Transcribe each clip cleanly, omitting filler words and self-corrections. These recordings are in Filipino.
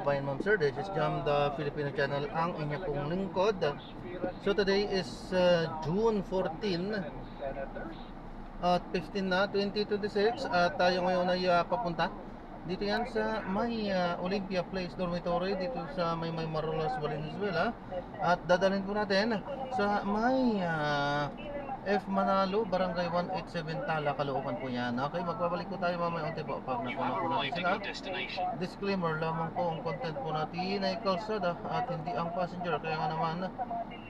kababayan, ma'am sir. This is Jam, the Filipino channel, ang inyong pong lingkod. So today is June 14 at 15 na, 2026. At tayo ngayon ay papunta dito yan sa may Olympia Place Dormitory dito sa may Marolas, Valenzuela. At dadalhin po natin sa may F. Manalo, Barangay 187, Tala, Caloocan po yan. Okay, magbabalik po tayo mamaya unti po pag nakuha po natin sila. Disclaimer lamang po, ang content po natin ay kalsada at hindi ang passenger. Kaya nga naman,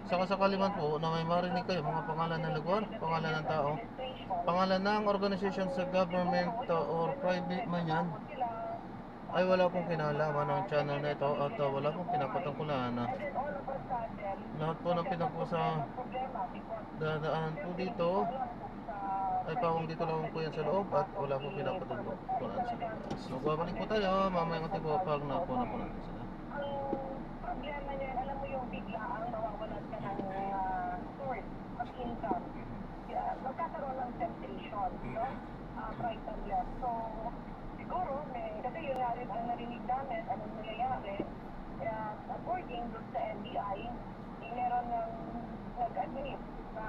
sakasakali man po na may marinig kayo mga pangalan ng lugar, pangalan ng tao, pangalan ng organisasyon sa government or private man yan, ay wala pong kinalaman ng channel na ito at wala pong pinapatungkulan. Lahat po ng pinagpusa dadaan po dito ay pawang dito lang po yan sa loob at wala pong pinapatungkulan sa labas. So babalik po tayo mamaya ng po pag nakuha po natin sila. Ang problema niya, alam mo yung biglaang nawawalan ka ng source of income. Magkakaroon ng temptation, no? Right and left. So, siguro, kasi yun nga rin ang narinig namin, anong nangyayari, according sa NBI, meron ng nag-admit na,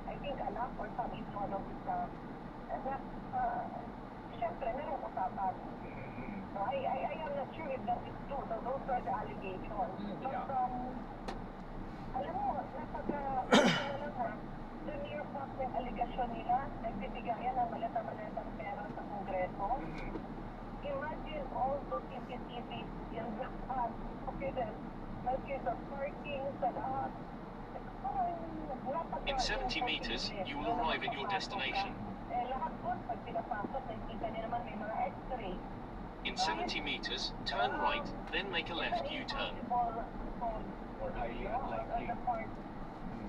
I think, anak or some is one of the staff, na, syempre, merong usapan. I am not sure if that is true. So those are the allegations. But, alam mo, the mere fact ng allegation nila, nagbibigayan ng malata-malatang pera sa Kongreso. Imagine all those CCTVs in the past. Okay, then, okay, the parking, sa lahat. In 70 meters, you will arrive at your destination. Lahat po, pag pinapasok, nakikita niya naman may mga x-ray. In 70 meters, turn right, then make a left U-turn. Or highly unlikely.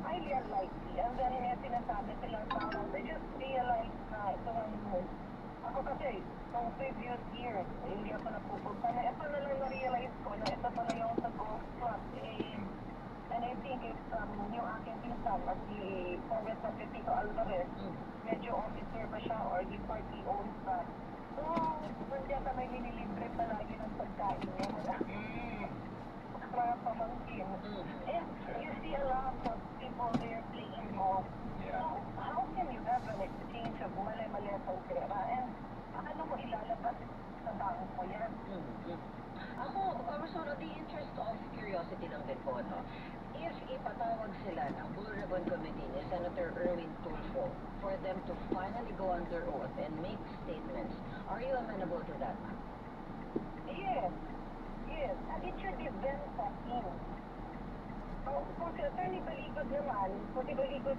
Highly unlikely. And then may sinasabi silang tao, they just realize na ito ang news. Ako kasi, nung previous years, hindi ako napupunta na ito na lang na-realize ko na ito pala yung sa golf club. And I think it's yung aking pinsan at si Congressman Pepito Alvarez, medyo officer ba siya or the party owns that. So, hindi ata may nililibre palagi ng pagkain niya. Mga pamangkin. And you see a lot of people there playing golf. So, how can you have an exchange of mali-mali ang pera? And paano mo ilalabas sa bangko mo yan? Ako, Congressman, the interest of curiosity lang din po, no? If ipatawag sila ng Blue Ribbon Committee ni Senator Erwin Tulfo for them to finally go under oath and make statements, are you amenable to that? Yes. Yes. And it should be then him. Kung si Attorney Baligod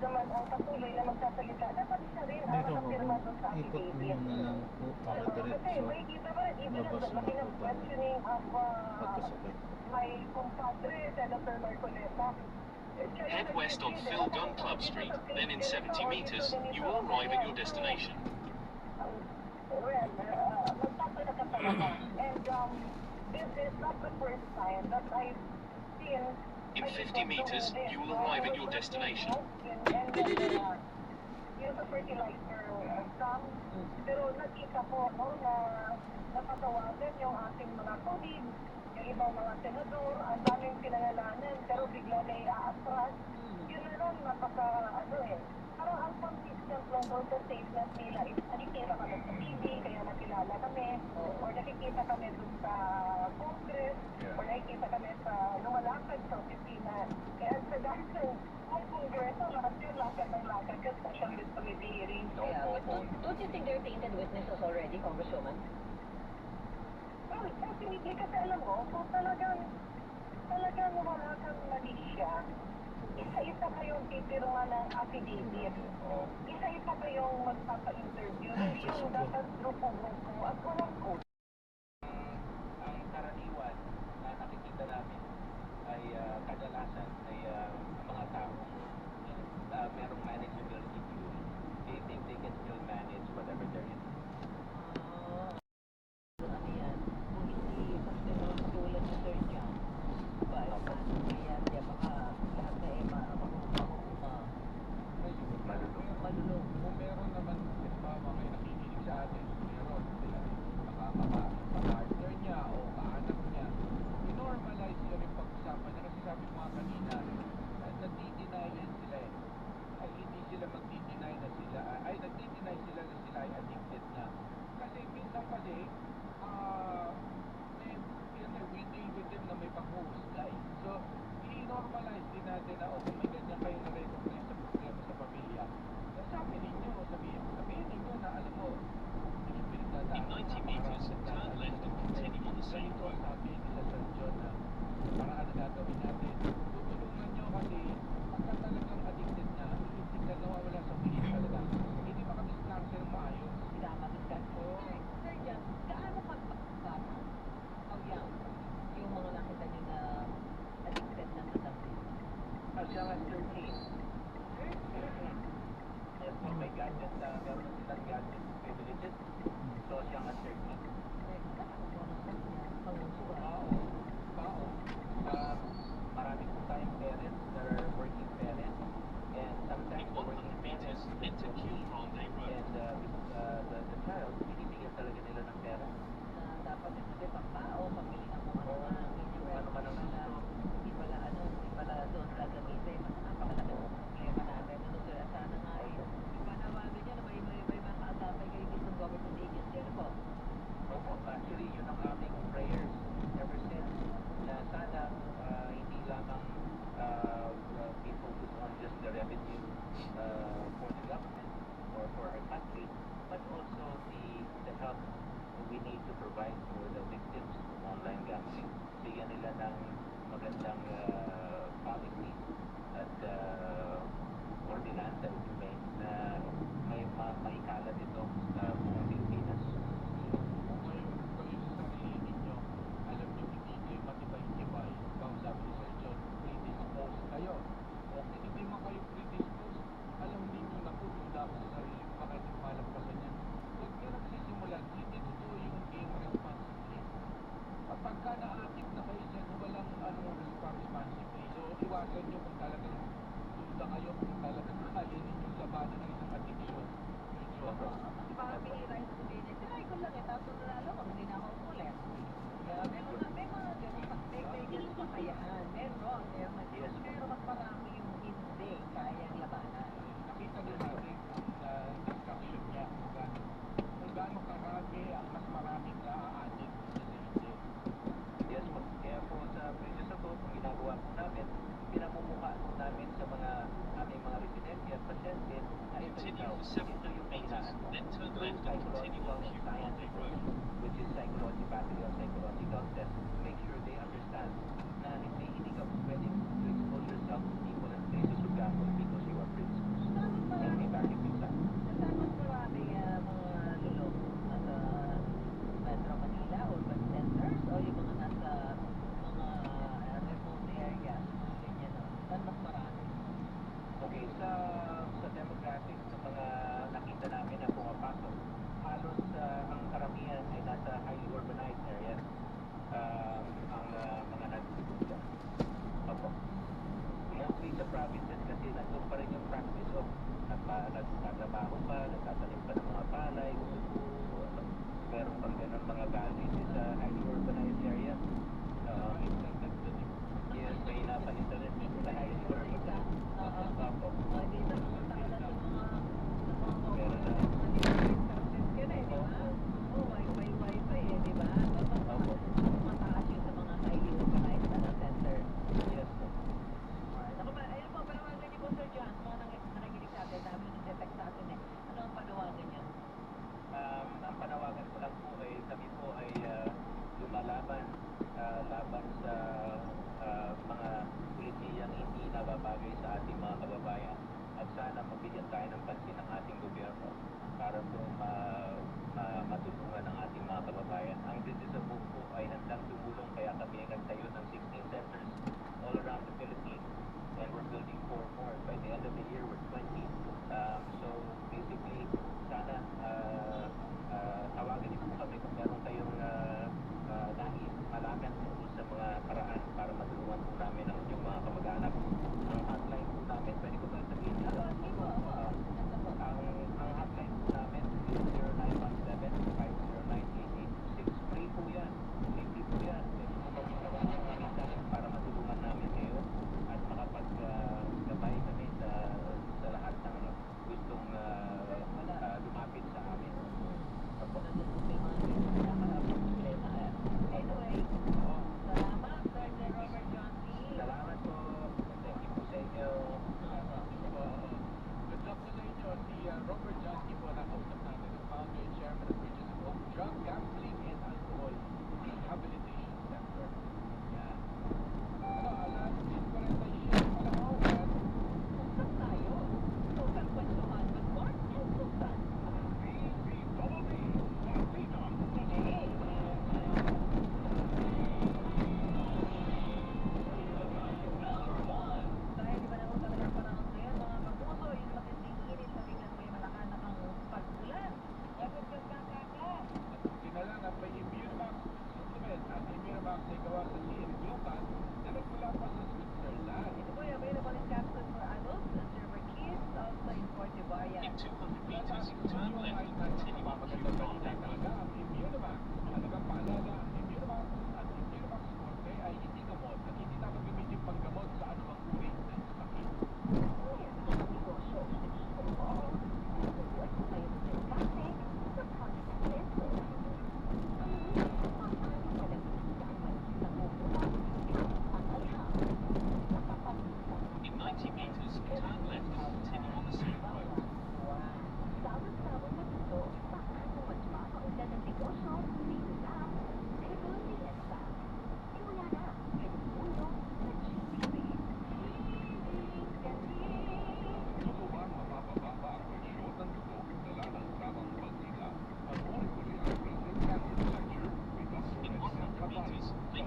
naman ang patuloy na magsasalita, dapat siya rin ang nakapirma doon sa Ikot affidavit. mo na lang po para Kasi diretso may kita ba, even labas ang na laki po ng tayo questioning of pagkasakit. my compadre, Senator Marcoleta. Head west on Phil Gunn Club Street, then in 70 meters, you will arrive at your destination. Well, magpapalaka talaga. And this is not the first time that I've seen. In 50 meters, you will arrive at your destination. And yung sa fertilizer scam, pero nakita po no, na napatawagan yung ating mga colleagues, yung ibang mga senador, ang daming pinangalanan, pero bigla na i-atras. Yun na lang, parang ang consistent lang doon sa statement nila is nakikita kami sa TV, kaya nakilala kami, or nakikita kami doon sa Congress, or nakikita kami sa lumalakad sa opisina. Kaya sa dahil ng Kongreso, lahat yun, lakad ng lakad, kasi special list committee hearing. Yeah, but don't you think they're tainted witnesses already, Congresswoman? Well, definitely, kasi alam mo, kung talagang wala kang mali siya, isa-isa kayong titirahan ng affidavit. Isa-isa kayong magpapa-interview. Hindi yung dapat grupo-grupo at walang code. Ang karaniwan na nakikita namin ay kadalasan ay mga tao merong manageable issue. They think they can still manage whatever there is. Ano yan? Kung hindi basta mga katulad ni Sir John, ba, kaya niya baka lahat na malulong. Kung meron naman, halimbawa may nakikinig sa atin, meron sila rin nakaka bigyan nila ng magandang policy at ordinansa if you may, na may maikalat ito sa buong Pilipinas. Kung kayo sa sarili ninyo, alam nyo hindi kayo matibay-tibay, sabi ni Sir John, predisposed kayo. O kung hindi man kayo predisposed, alam ninyo na po yung dapat sa sarili mo, baka hindi malampasan yan. Huwag nyo nagsisimulan, hindi totoo yung game responsibly. Kapag ka na-active na kayo dyan, walang responsibly. So, iwasan nyo kung talagang duda kayo, kung talagang kaya ninyong labanan ng isang addiction. Medyo Baka bihira yung sabihin niya, tinay ko lang eh, tapos nanalo ko, hindi na ako ulit. Kaya may mga ganun, may ganun kakayahan. Meron. Pero mas marami yung hindi kayang labanan. nakita din natin ang discussion niya kung gaano karami ang mas maraming na-addict sa hindi. Yes po. Kaya po sa previous na po, kung ginagawa po namin, pinamumukha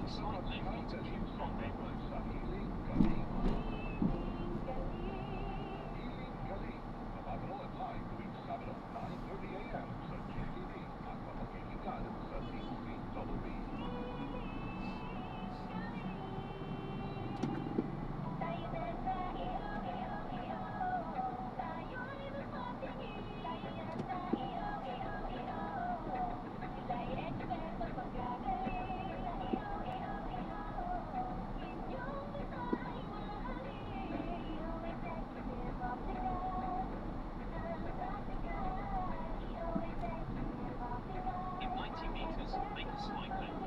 Slight left onto King Conde Road. In 90 meters, make a slight left.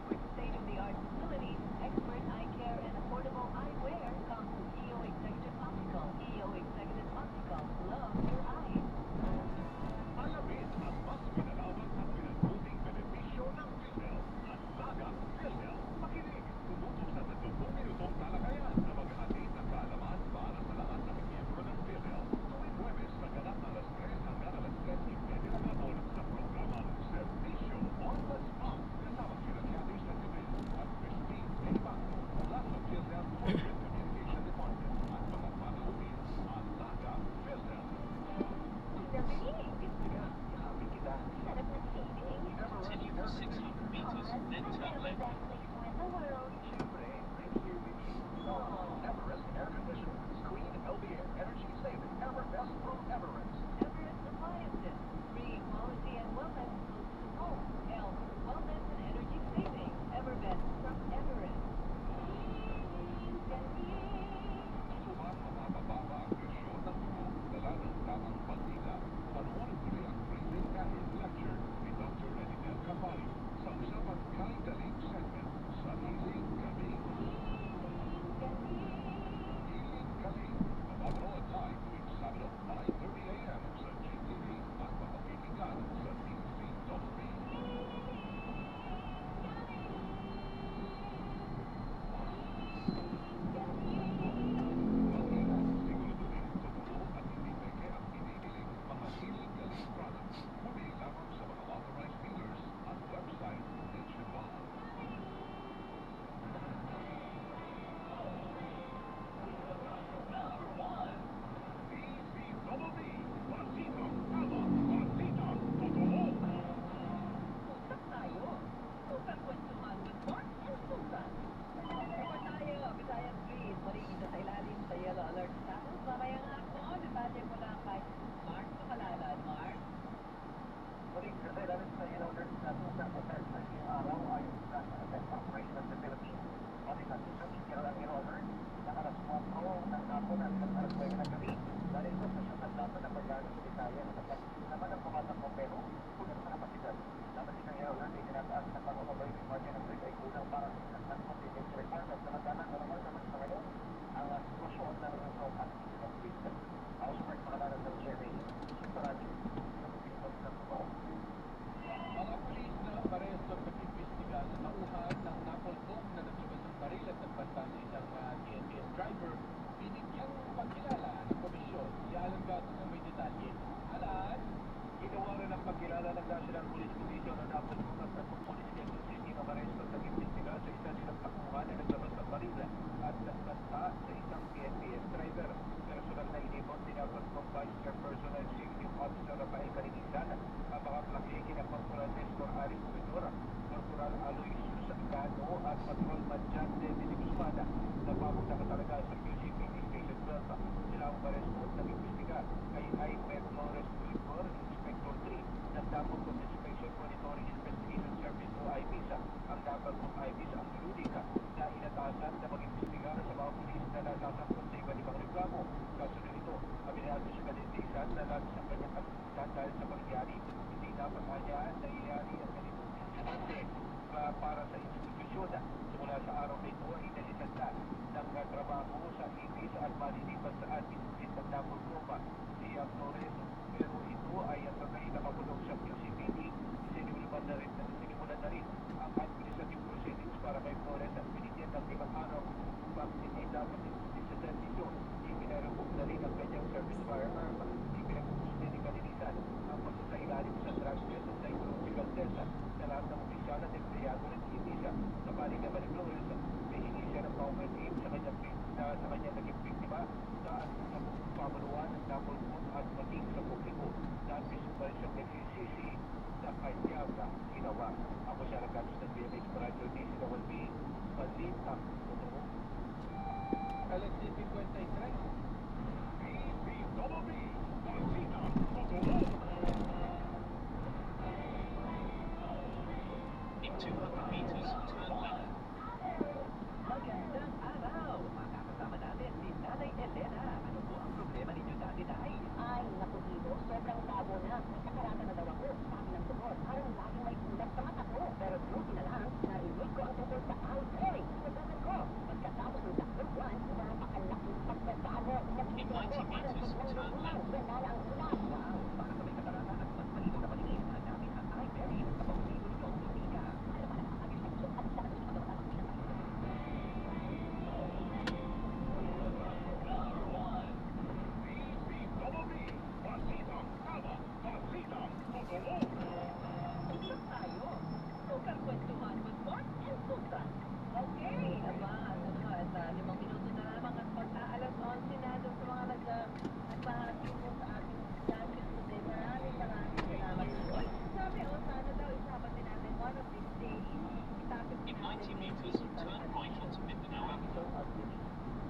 With state-of-the-art facilities, expert eye care, and affordable eyewear comes from EO Executive Optical. EO Executive Optical. Love your eyes. Alamin ang mas pinalawak at pinagbuting benepisyo ng PhilHealth at Laga PhilHealth. Makinig, tumutok sa 30 minutong talakayan na maghahatid ng kaalaman para sa lahat ng miyembro ng PhilHealth. Tuwing Huwebes na ganap na alas 3 hanggang alas 3:30 ng hapon sa programang Servisyo on the Spot. Kasama sila Cathy Santiago at Christine Elimanto mula sa PhilHealth Corporate Communication Department at mga pag-uwi ang Laga PhilHealth. Continue for 600 meters, then turn left. Siyempre, right here with you. Everest Air Conditioners, Queen LBA Energy Saving, Everbest from Everest. Everest Appliances. Bringing quality and wellness close to home. Health, wellness, and energy saving. Everbest from Everest. Susuman mabababa ang presyon ng dugo, dala ng tamang pagtila. Panoorin muli ang breathing kahit lecture ni Dr. Edinel Campari sa usapang kain-galing segment sa Hiling Galing. Hiling Galing, mapapanood live tuwing Sabado 9:30 a.m. sa GTV at mapakinggan sa DCWB. Mag-ingat, siguraduhin totoo at hindi peke ang binibiling mga Hiling Galing products. Bumili lamang sa mga authorized dealers at website nationwide. DCWB, Balita, tama, balita, totoo. Usap tayo. Sukan kwentuhan with Mark and Susan. Report tayo, Visayan Street. Marikita sa ilalim sa yellow alert status. Mamayang hapon, debate mula kay Mark Makalalan. Mark? Muling sa ilalim sa yellow alert status sa effect sa ngayong araw ayon sa Defense Corporation of the Philippines. Monitor sa yellow alert ng alas 4 ng hapon at alas 9 ng gabi. Dahil sa stasyon ng dapat ng paglaga sa Visayan at pagkakas naman ang pumatang kompero, kulang sa kapasitan. Dapat din ang yellow alert ay tinataas na pang-operating margin ng grid ay kulang para sa pinagsan contingency requirements. Samantalang normal naman sa ngayon ang sitwasyon ng result at ng system. Housework makalalan ng GMA. Sintarado sa pagkikot ng totoo. Mga pulis na aresto at nag-imbestiga sa tauhan ng napulbog na naglabas ng baril at nagbanta sa isang TNTS driver, binigyang pagkilala ng komisyon. Si Alan Gato na may detalye. Alan? Ginawa rin ang pagkilala ng National Police Commission na napulbog at nagpupulis kay System of Arresto at nag-imbestiga sa isa nilang takuhan na naglabas ng baril at nagbanta sa isang TNTS driver. Personal na inipon tinapos ng Vice Chairperson and Executive Officer Rafael Kalingitan ang mga plaki kina Corporal Nestor Aris Pedora, Corporal Aloysius Gano at Patrolman John David Guzmana na pamong nakatalaga sa QCPD Station 12. Sila ang aresto at nag-imbestiga kay IPEP Flores Wilbur, Inspector 3 ng Damog Participation Monitoring Investigation Service o IPISA. Ang dapat ng IPISA ang Ludica na inatasan na mag-imbestiga sa mga pulis na nasasangkot sa iba't ibang reklamo. Kasunod nito, aminado si Kalintisan na labis ang kanyang kalintisan dahil sa pangyayari. Hindi dapat kanya nangyayari ang ganitong insidente para sa institusyon. Simula sa araw na ito ay nalisan na ng trabaho sa IPIS at malilipat sa admin unit ng Damog Goma si Flores. Pero ito ay ang tatay na makulong sa QCPD. Sinimulan na rin ang administrative proceedings para kay Flores at binigyan ng 5 araw Flores sa lahat ng opisyal at empleyado ng sinisya. Sa panig naman ni Flores, nahingi siya ng paumanhin sa kanyang naging biktima na sa pamanuan ng double at maging sa publiko. Dahil mismo pa rin siyang nagsisisi sa kanyang ginawa. Ako siya nagkatos ng BMX Radio D. Sinawalbi, Balita, Totoo. Alas 7:53. DZWB, Balita, Totoo. In 200 meters, turn left. Magandang araw! Makakasama natin si Nanay Elena. Ano po ang problema ninyo dati, Nay? Ay, naku Guido, sobrang labo na. May kakarata na daw ako. Sabi ng doktor, parang laging may kulang sa mata ko. Pero buti na lang, narinig ko ang tungkol sa eye care. Sinubukan ko. Pagkatapos ng Dr. Juan, napakalaking pagkasamo. In 90 meters, turn left. Wala na ang ulam. Wow! Para sa may katarata at mas malinaw na paningin, hanapin ang eye care sa pamumuno ninyong klinika. DZWB, Balita, Tama, Balita, Totoo. Usap tayo. Local kwentuhan with Mark and Susan. Okay, aba, ano naman, at 5 minuto na lamang at pagka-alas 11 na doon sa mga nagbahagi mo sa ating champion today. Maraming salamat. Oy, sabi, sana daw isabat din natin one of these days. Itapit In natin 90 meters, turn right onto Mindanao Avenue.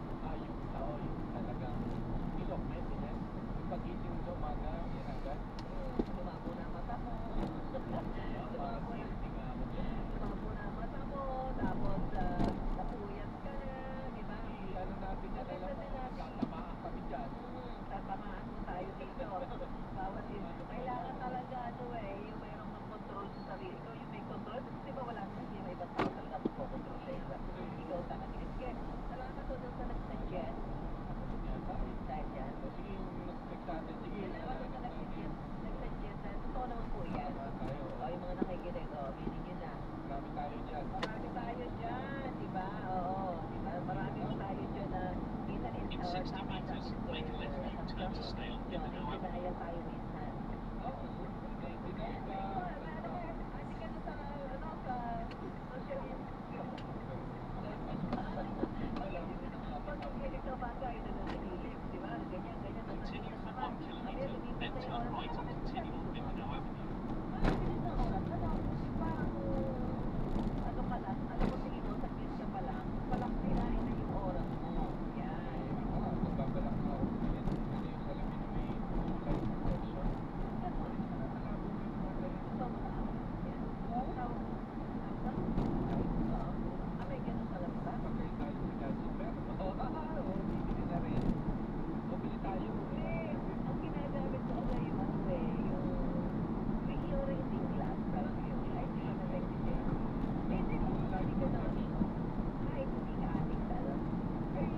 Yung tao, yung talagang ilok, yan. Yung pagising mo sa umaga, yan agad. Lumabo na ang mata mo. Lumabo na. Lumabo na ang mata mo. Tapos, napuyat ka na. Di ba? Ano natin yan, alam mo, tatamaan kami dyan. Tatamaan mo tayo dito. Bawat kailangan talaga yung mayroong mag-control sa sarili. Ikaw yung may control. Kasi di ba wala naman yung may ibang tao talaga mag-control sa iyo. Ikaw talaga. Kaya salamat ko doon sa nag-suggest. Yan tayo. Dahil dyan. O sige, yung nag-text sa atin, sige. Salamat doon sa nag-suggest. Nag-suggest. Totoo naman po yan. Tama tayo. O, yung mga nakikinig, meaning yun na. Marami tayo dyan. Marami tayo dyan, di ba? Oo, di ba? Marami tayo dyan na minsan In 60 meters, make a left U-turn to stay on Mindanao Avenue. Dinayan tayo minsan. Oo, hindi ka. Hindi ka na sa, sa social media. Pag nagilig ka ba kayo na nagilig, di ba? Ganyan, ganyan. Continue for 1 kilometer, then turn right and continue on Mindanao Avenue. Ano ka lang, alam mo tingin mo, sa kiss ka pa lang, palang kailangan na yung oras mo. Yan. Nagbabalak na ako. Yan, ano yung salamin na may light protection. Ganon. Malabo mo yung mga light. Ito mo na ako. Yan. Tawag. May ganon talaga ba? Pagkain tayo sa gadget, meron. Oo, bibili na rin. O, bili tayo. Hindi. Ang ginagamit ko na yung yung video rating class. Parang yung light siya na like this. Hindi ko lagi ka na kahit hindi ka ating talaga. Ay,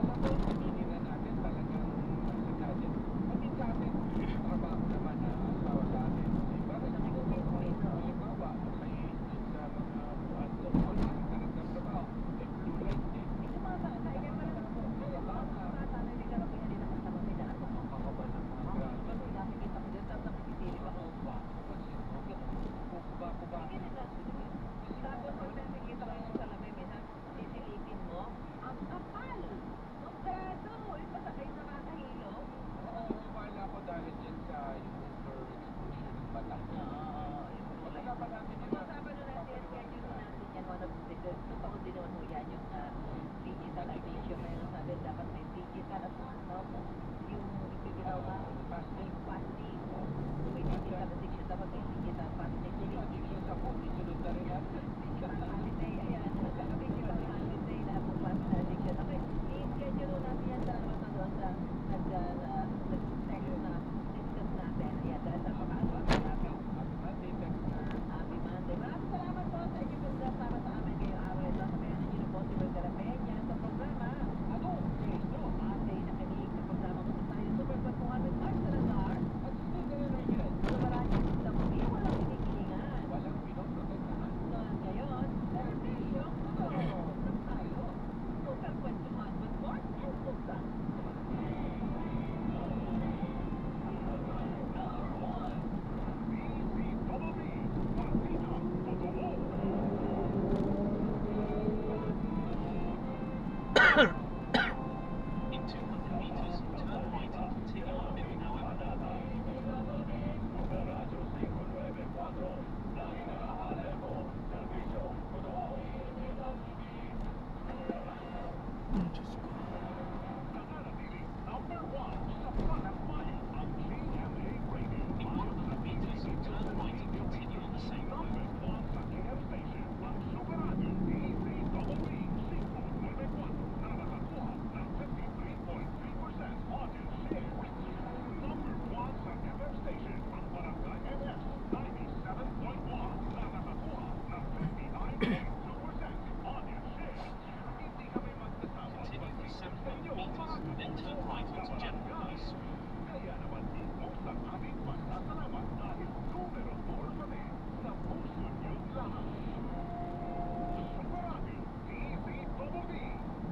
alam mo, sabihin na natin talagang sa gadget. Pati sa atin, trabaho naman na asawa sa atin. Parang halimbawa, may sa mga buwan doon, wala kang talagang trabaho. Eh, blue light eh. Ito mga bata, kaya pala mga bata na hindi karamihan din ang kasama nila. Ang kakabal ng mga grabe. Kasi nakikita ko dyan, tapos nakikisilip ako. Kasi, kukuba-kuba. Tapos pag nakikita ko yung salamin, minsan sisilipin mo, ang kapal! Ang grado! Ipasakay sa makahilo. Wala ko dahil dyan sa yung overexposure ng mata. Pag-usapan natin yun na. Pag-usapan na natin, schedule na natin yan. One of the totoo din naman ho yan, yung digitalization na yun. Sabi, dapat may digital at yung ipiginawa, fasting. May digital addiction, dapat may digital fasting. Yung addiction sa phone, isunod na rin natin. Digital holiday, ayan. Digital holiday na po fast addiction. Okay, i-schedule natin yan. Salamat na doon sa nag-text na discuss natin. Ayan, dahil napakaaswag natin. Happy Monday, Dexter. Happy Monday. Maraming salamat po sa inyo pong kasama sa amin ngayong araw. Ito sa kaya ninyo po si Rosa Rapenya sa programa. Ano? Yes, no. Ate na kanina. on your share. Hindi kami magsasama Continue for sa 700 meters, then turn right onto General Police Street. Kaya naman dito sa aming pasasalamat dahil numero 4 kami sa puso niyong lahat. Super Radio, DZBB,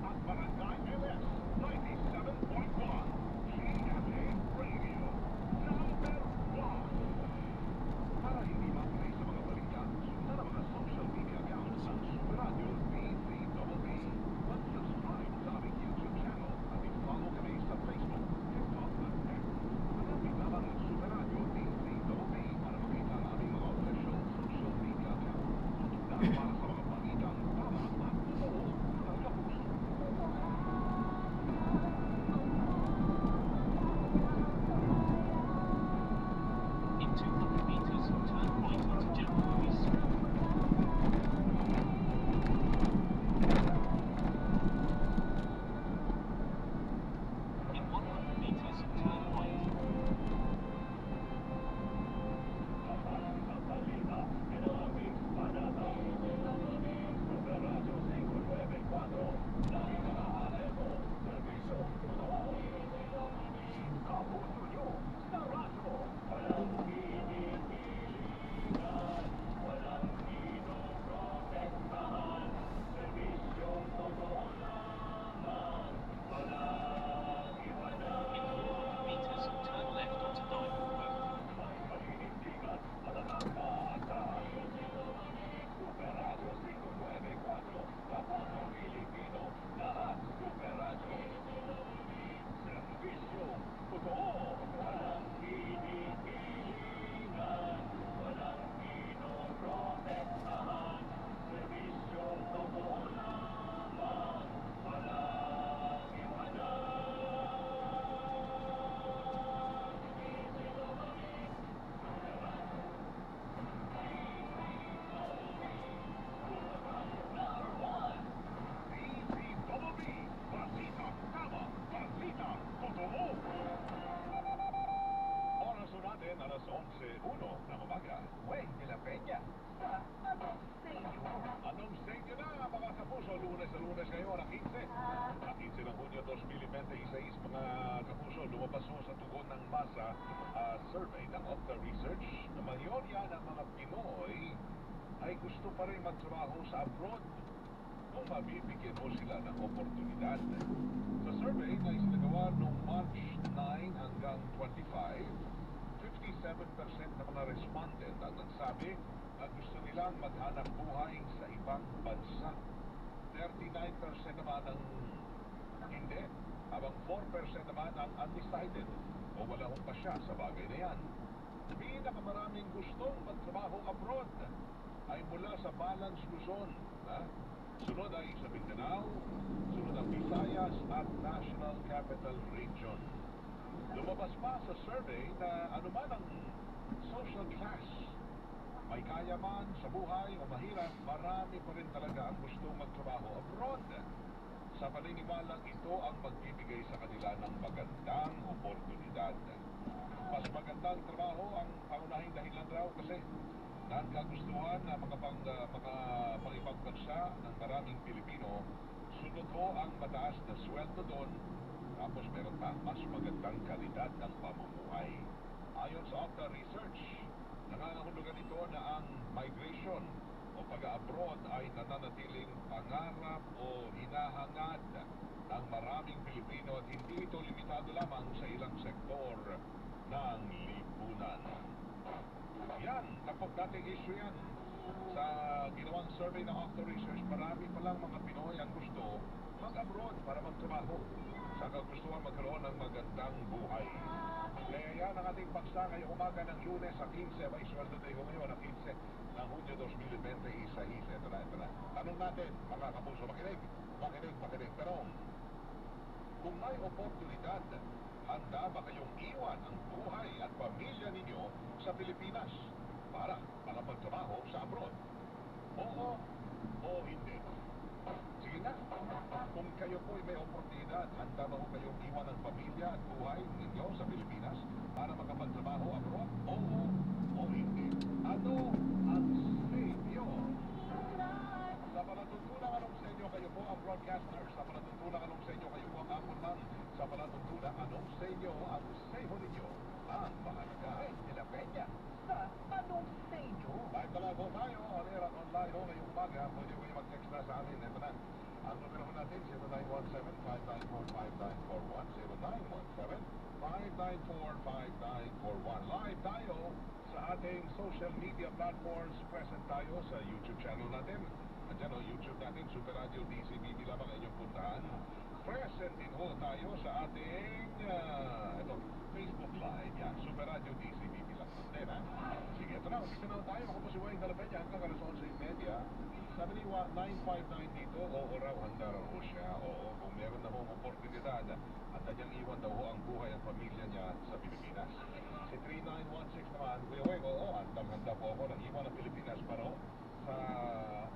at Barangay LS 97.1, GMA Radio, number 1. Para hindi makulay sa mga balita, sundan ang mga social media accounts ng Super Radio DZBB. Mag-subscribe sa aming YouTube channel at i-follow kami sa Facebook, TikTok at X. Hanapin lamang ang Super Radio DZBB para makita ang aming mga official social media accounts. Dahil para sa mga balitang tama at totoo ng kapuso. In 200 meters, turn right onto General Police Street. In 100 meters, turn right. In 400 meters, turn left onto Diamond Road. DZBB, Balita Tama, Balita Totoo. Oras na natin, alas 11:01 ng umaga. Wey, de la Peña. Anong stage na, mga kapuso? Lunes na lunes ngayon, ang 15. Ang 15 ng Hunyo 2026, mga kapuso, lumabas mo sa tugon ng masa survey ng Opta Research na mayorya ng mga Pinoy ay gusto pa rin magtrabaho sa abroad kung mabibigyan mo sila ng oportunidad. Sa survey na isinagawa noong March 9 hanggang 25, 57% ng mga respondent ang nagsabi na gusto nilang maghanap buhay sa ibang bansa. 39% naman ang hindi, habang 4% naman ang undecided o wala hong pasya sa bagay na yan. Pinakamaraming gustong magtrabaho abroad ay mula sa Balance Luzon. Sunod ay sa Mindanao, sunod ang Visayas at National Capital Region. Lumabas pa sa survey na anuman ang social class, may kaya man sa buhay o mahirap, marami pa rin talaga ang gustong magtrabaho abroad. Sa paniniwalang ito ang magbibigay sa kanila ng magandang oportunidad. Mas magandang trabaho ang pangunahing dahilan raw kasi nagkagustuhan na makapangibang bansa ng maraming Pilipino. Sunod ho ang mataas na sweldo doon, tapos meron pa mas magandang kalidad ng pamumuhay. Ayon sa Opta Research, nangangahulugan ito na ang migration o pag-abroad ay nananatiling pangarap o hinahangad ng maraming Pilipino at hindi ito limitado lamang sa ilang sektor ng lipunan. Yan, tapos dating issue yan. Sa ginawang survey ng Opta Research, marami palang mga Pinoy ang gusto mag-abroad para magtrabaho sa kagustuhan magkaroon ng magandang buhay. Kaya yan ang ating paksa ngayong umaga ng Lunes sa 15. May sweldo day ko ngayon ang 15 ng Hunyo 2026. Ito na. Tanong natin, mga kapuso, makinig. Tanong, kung may oportunidad, handa ba kayong iwan ang buhay at pamilya ninyo sa Pilipinas para makapagtrabaho sa abroad? Oo o hindi? Sige na, kung kayo po'y may oportunidad, handa ba ho kayong iwan ang pamilya at buhay ninyo sa Pilipinas para makapagtrabaho abroad? Oo o hindi? Ano ang say niyo? Tanong sa inyo ang sayo ninyo. Ang mahalaga ay nila Peña sa Tanong sa inyo. Live talaga tayo. On air at online o ngayong umaga. Pwede kayo mag-text na sa amin. Ito na. Ang numero naman natin 0917-594-5941. 0917-594-5941. Live tayo sa ating social media platforms. Present tayo sa YouTube channel natin. Andiyan o, YouTube natin, Super Radio DCBB lamang inyong puntahan. Present din ho tayo sa ating Facebook Live. Yan, Super Radio DCBB lang din, ha? Sige, ito na. Umpisa na tayo. Ako po si Wayne Dalapenya. Hanggang alas 11:30. Sabi ni 959 dito, oo raw, handa raw ho siya. Oo, kung meron na hong oportunidad at kanyang iwan daw ho ang buhay at pamilya niya sa Pilipinas. Si 3916 naman, Kuya Wayne, oo, handa po ako na iwan ang Pilipinas para ho sa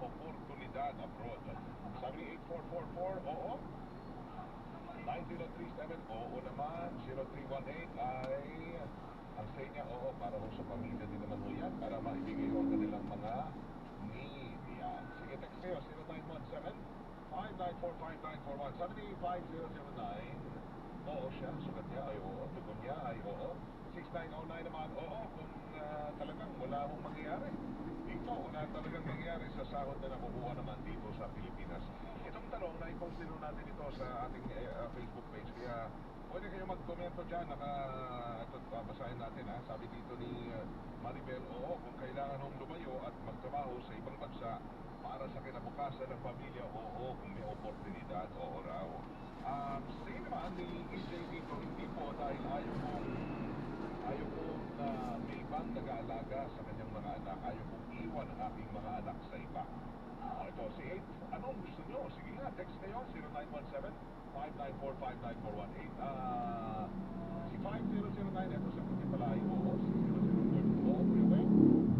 oportunidad abroad. Sabi ni 8444, oo. 9037, oo naman. 0318 ay ang say niya, oo, para ho sa pamilya din naman ho yan, para maibigay ho ang kanilang mga need. Yan. Sige, text kayo, 0917-594-5941. Sabi ni 5009, oo siya, sugat niya ay oo, tugon niya ay oo. 6909 naman, oo, kung talagang wala hong mangyayari. Dito, wala talagang mangyayari sa sahod na nakukuha naman dito sa Pilipinas. Itong tanong, na-post din natin ito sa ating Facebook page. Kaya pwede kayo mag-komento dyan. Ito, basahin natin, ha. Sabi dito ni Maribel, oo, kung kailangan hong lumayo at magtrabaho sa ibang bansa para sa kinabukasan ng pamilya, oo, kung may oportunidad, oo raw. Say naman ni EJ dito, hindi po dahil ayaw kong may ibang nag-aalaga sa kanyang mga anak, ayaw kong iwan ang aking mga anak sa iba. Ito, si 8, anong gusto nyo? Sige nga, text kayo, 0917-594-5941. Si 5009, ito sa Puti Palay, oo, si 0042, oo, okay.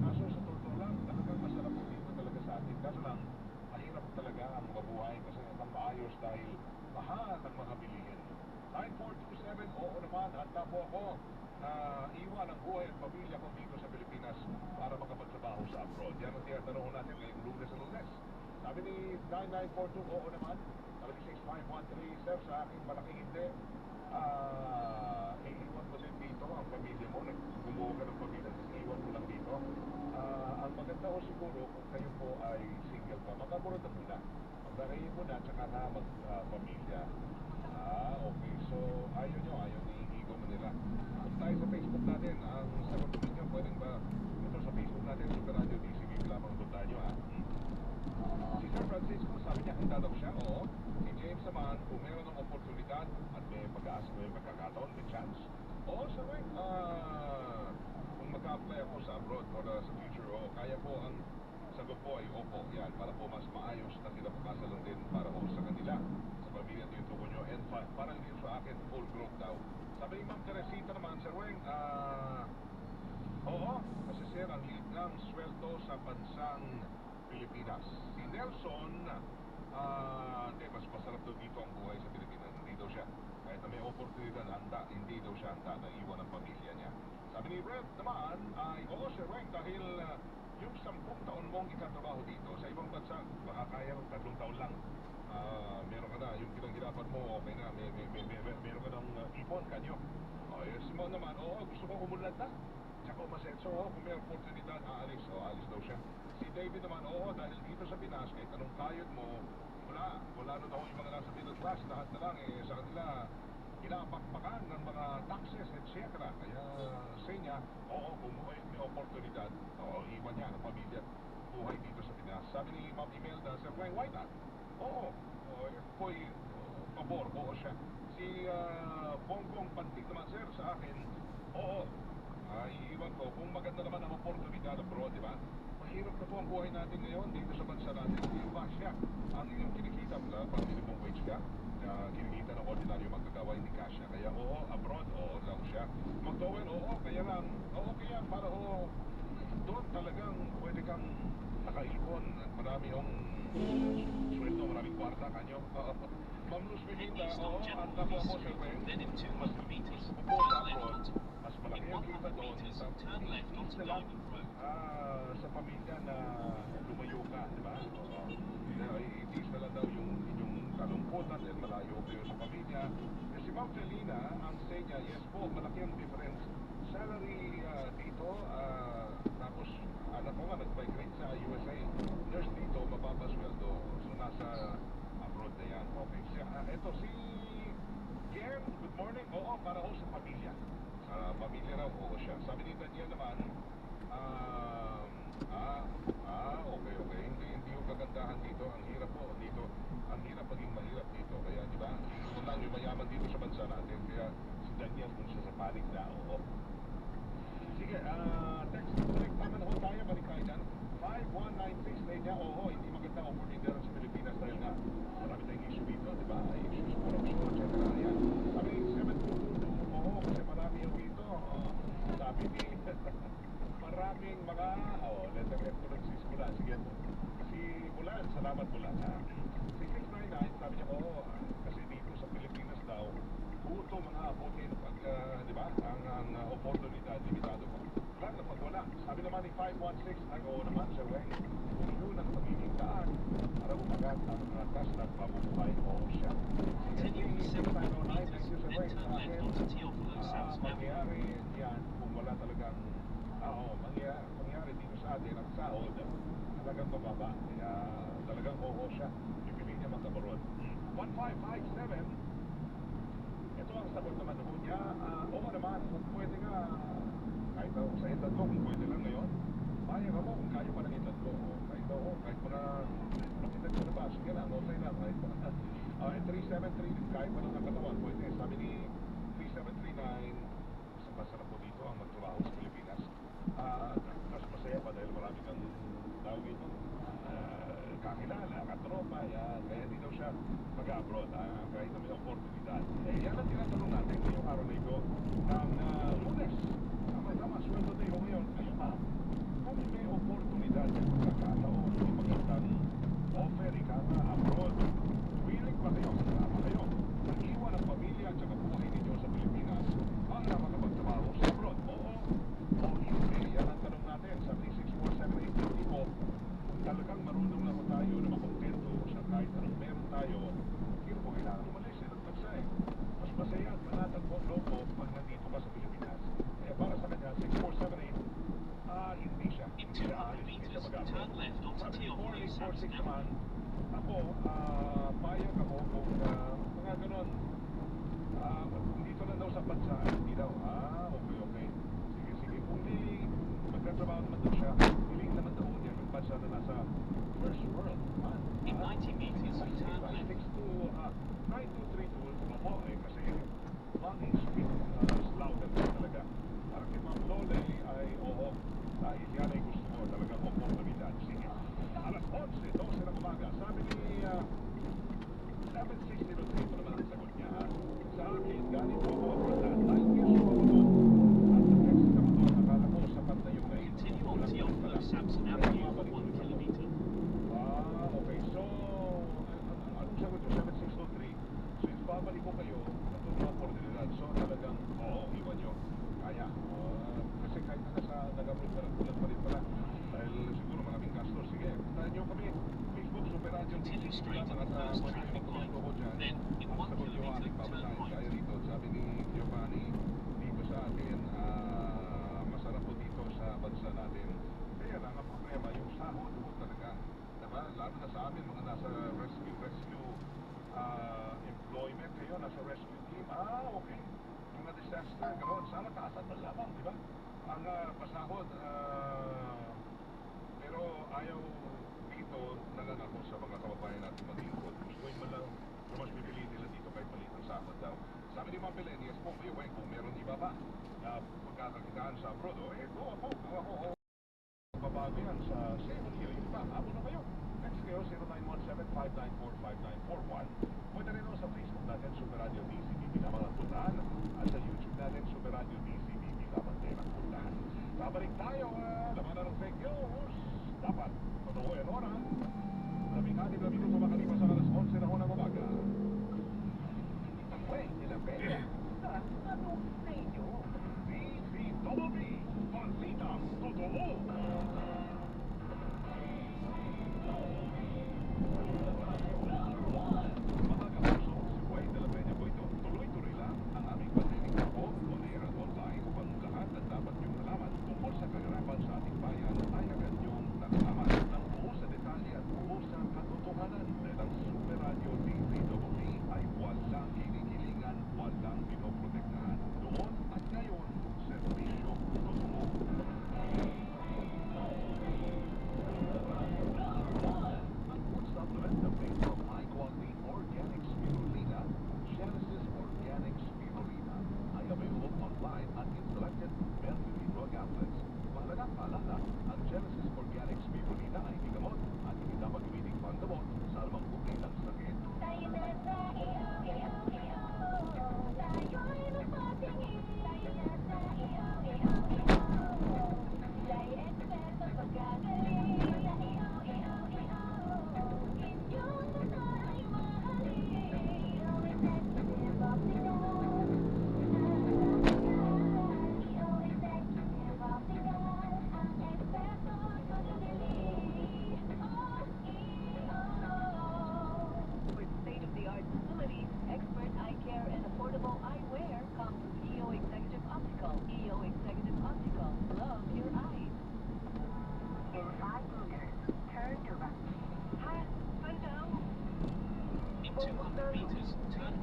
Kaso sa totoo lang, talagang masarap po dito talaga sa atin. Kaso lang, mahirap talaga ang mabuhay kasi ang maayos dahil mahal ang mga bilihin. 9427, oo naman, handa po ako na iwan ang buhay at pamilya ko dito sa Pilipinas para makapagtrabaho sa abroad. Yan ang tinatanong natin ngayong Lunes sa Lunes. Sabi ni 9942, oo naman. Sabi ni 6513, sir, sa aking malaking hindi, iiwan mo din dito ang pamilya mo. Gumuha ka ng pamilya, iiwan mo lang dito. Ang maganda ko siguro kung kayo po ay single pa, magkaburod na muna. Magdarayin mo na, tsaka na magpamilya. Okay. So, ayaw ni Igo Manila. Tayo sa Facebook natin, ang sagot ninyo, pwedeng ba ito sa Facebook natin, Super Radio DCB, lamang punta nyo, ha? Si Sir Francisco, sabi niya, handa daw siya, oo. Si James naman, kung meron ng oportunidad at may pag-aasa, may pagkakataon, may chance. Oo, sir, kung mag-apply ako sa abroad or sa future, oo, kaya po ang sagot po ay opo, yan, para po mas maayos na kinabukasan lang din para po sa kanila, sa pamilya at yung tuko nyo, and parang din sa akin, full growth daw. Sabi ni Ma'am Teresita naman, Sir Weng, oo, kasi sir, ang liit ng sweldo sa bansang Pilipinas. Si Nelson, hindi, mas masarap daw dito ang buhay sa Pilipinas, hindi daw siya. Kahit na may oportunidad, hindi daw siya handa na iwan ang pamilya niya. Sabi ni Red naman, ay, oo, Sir Weng, dahil yung 10 taon mong ikatrabaho dito sa ibang bansa, baka kaya ng 3 taon lang. Meron ka na, yung pinaghirapan mo, okay na, meron ka ng ipon, kanyo. Si Mo naman, oo, gusto ko umunlad na. Tsaka umasenso, oo, kung may oportunidad, alis daw siya. Si David naman, oo, dahil dito sa Pinas, kahit anong kayod mo, wala na daw yung mga nasa middle class, lahat na lang, sa kanila, pinapakpakan ng mga taxes, etc. Kaya sa niya, oo, kung may oportunidad, oo, iwan niya ang pamilya, buhay dito sa Pinas. Sabi ni Ma'am Imelda, Sir Weng, why not? Oo, po'y pabor, oo siya. Si Bongbong Pantig naman, sir, sa akin, oo, iiwan ko, kung maganda naman ang oportunidad abroad, di ba? Mahirap na po ang buhay natin ngayon dito sa bansa natin. Hindi ba siya ang inyong kinikita, pang minimum wage ka? Kinikita ng ordinaryo magkagawa, hindi kasya. Kaya oo, abroad, oo lang siya. Mag-towel, oo, kaya lang, oo, kaya para oo, doon talagang pwede kang nakaipon at marami yung sweldo, maraming kwarta kanyo. Ma'am Luz Melinda, oo, ang tapo ako, Sir Weng. Then in 200 meters, Po sa turn abroad, left. mas malaki In ang kita 100 doon. meters, turn left onto Isa lang, Diamond Road. sa pamilya na lumayo ka, di ba? Itis na lang daw yung inyong kalungkutan dahil malayo kayo sa pamilya. Si Ma'am Felina, ang say Peña, yes po, malaki ang difference. Salary dito, tapos anak ko nga nag-migrate sa USA. Nurse dito, mababa sweldo. So nasa abroad na yan. Okay, eto si Jen, good morning. Oo, para ho sa pamilya. Sa pamilya raw, oo siya. Sabi ni Daniel naman, okay. Hindi yung kagandahan dito. Ang hirap po dito. Ang hirap maging mahirap dito. Kaya, di ba? Yun lang yung mayaman dito sa bansa natin. Kaya si Daniel kung siya sa panig na, oo. Sige, text balik tama na ho tayo. Balik tayo dyan. 5196 na niya. Oo, hindi maganda opportunity sa Pilipinas dahil nga marami tayong issue dito, di ba? Issues, corruption, etc. Yan. Sabi ni 722, oo, kasi marami yung dito. Sabi ni maraming mga, letter F ko nagsisimula. Sige, si Bulan, salamat Bulan. Si 699, sabi niya, kasi dito sa Pilipinas daw, puto mga abutin pag, di ba, ang oportunidad, limitado ko. Lang na pag wala. Sabi naman ni 516, oo naman, Sir Weng, kung yun ang magiging daan para umagat ang atas ng pamumuhay o siya. Continue 700 meters, then turn left onto Teofilo South Avenue. Mangyayari yan kung wala talagang mangyayari dito sa atin ang sahod talagang mababa. Kaya talagang oo siya. Pipili niya magkabarod. 1557, ito ang sagot naman po niya. Oo naman, kung pwede nga, kahit ako sa edad ko, kung pwede lang ngayon, bayang ako kung kaya pa ng edad ko. Kahit pa na, edad ko na ba? Sige lang, okay lang. Kahit pa na. 373, kahit pa lang ang katawan, pwede. Sabi ni 3739, masarap po dito ang magtrabaho sa Pilipinas. Mas masaya pa dahil marami kang tawag ito, kakilala, katropa, kaya hindi daw siya mag-abroad, kahit na may oportunidad. Yan ang tinatanong natin ngayong araw na ito ng Lunes. Tama, sweldo day ko ngayon. Kayo ba, kung may oportunidad at pagkakataon, may magandang offer, ikama, abroad, willing pa kayo, kasama kayo, mag-iwan ang pamilya at saka buhay ninyo sa Pilipinas para makapagtrabaho sa abroad? Oo o hindi? Yan ang tanong natin sa 3647850 po. Kung talagang marunong na po tayo na makontento sa kahit anong meron tayo, hindi po kailangan umalis at magsay. Mas masaya at manatag po ang loob mo pag nandito ka sa Pilipinas. Kaya para sa kanya, 6478, hindi siya. In Hindi siya 200 aalis, hindi siya meters, mag-abroad. turn left onto Sabi ni Teofilo South 4846 naman, Avenue. ako, payag ako kung mga ganon, dito lang daw sa bansa, hindi daw, okay. Sige. Kung magkatrabaho naman daw siya, hiling naman daw niya yung bansa na nasa first world. In 90 meters, turn left. 9232, ako kasi long speed, louder talaga. Parang kay Ma'am Lole ay dahil yan ay gusto mo talagang oportunidad. Sige. Alas 11:12 ng umaga, sabi ni 7603 po naman ang sagot niya. Sa akin, galing po ako abroad. 9 years po ako doon. At sa text na mo doon, akala ko sapat na yung ngayon. Continue on Teofilo Samson Avenue for 1 kilometer. Okay. So, anong sagot nyo? 7603. So, babalik ko kayo, nandun yung oportunidad. So, talagang, iwan nyo. Kaya. Kasi kahit na nag-abroad ka lang, kulang pa rin pala. Dahil siguro maraming gastos. Sige, puntahan nyo kami. Facebook, Super Radio, Continue straight on the first traffic light. Then, in 1 kilometer, turn right. Kaya rito, sabi ni Giovanni, dito sa atin, masarap po dito sa bansa natin. Kaya lang ang problema, yung sahod po talaga. Diba? Lalo na sa amin, mga nasa rescue employment kayo, nasa rescue team. Okay. Mga disaster, gano'n. Sana taasan man lamang, di ba? Ang pasahod, pero ayaw dito nangangako sa mga kababayan natin maglingkod. Gusto yung malang, mas pipiliin nila dito kahit maliit ang sahod daw. Sabi ni Ma'am Belenias po, kayo, kung meron iba pa na pagkakakitaan sa abroad, ako, babago yan sa same year, yung pa, abo na kayo. Next kayo, 0917-594-5941. Pwede rin ako sa Facebook natin, Super Radio DCBB lamang ang puntahan. At sa YouTube natin, Super Radio DCBB lamang din ang puntahan. Babalik tayo, labanan ng fake news. Dapat, totoo yan oras. 16 na minuto makalipas sa alas 11 na ho ng umaga. Wait, nila Peña. Ano sa inyo? DCWB, Balitang Totoo. Mga kapuso, si Wayne de la Peña po ito. Tuloy-tuloy lang ang aming pagdinig po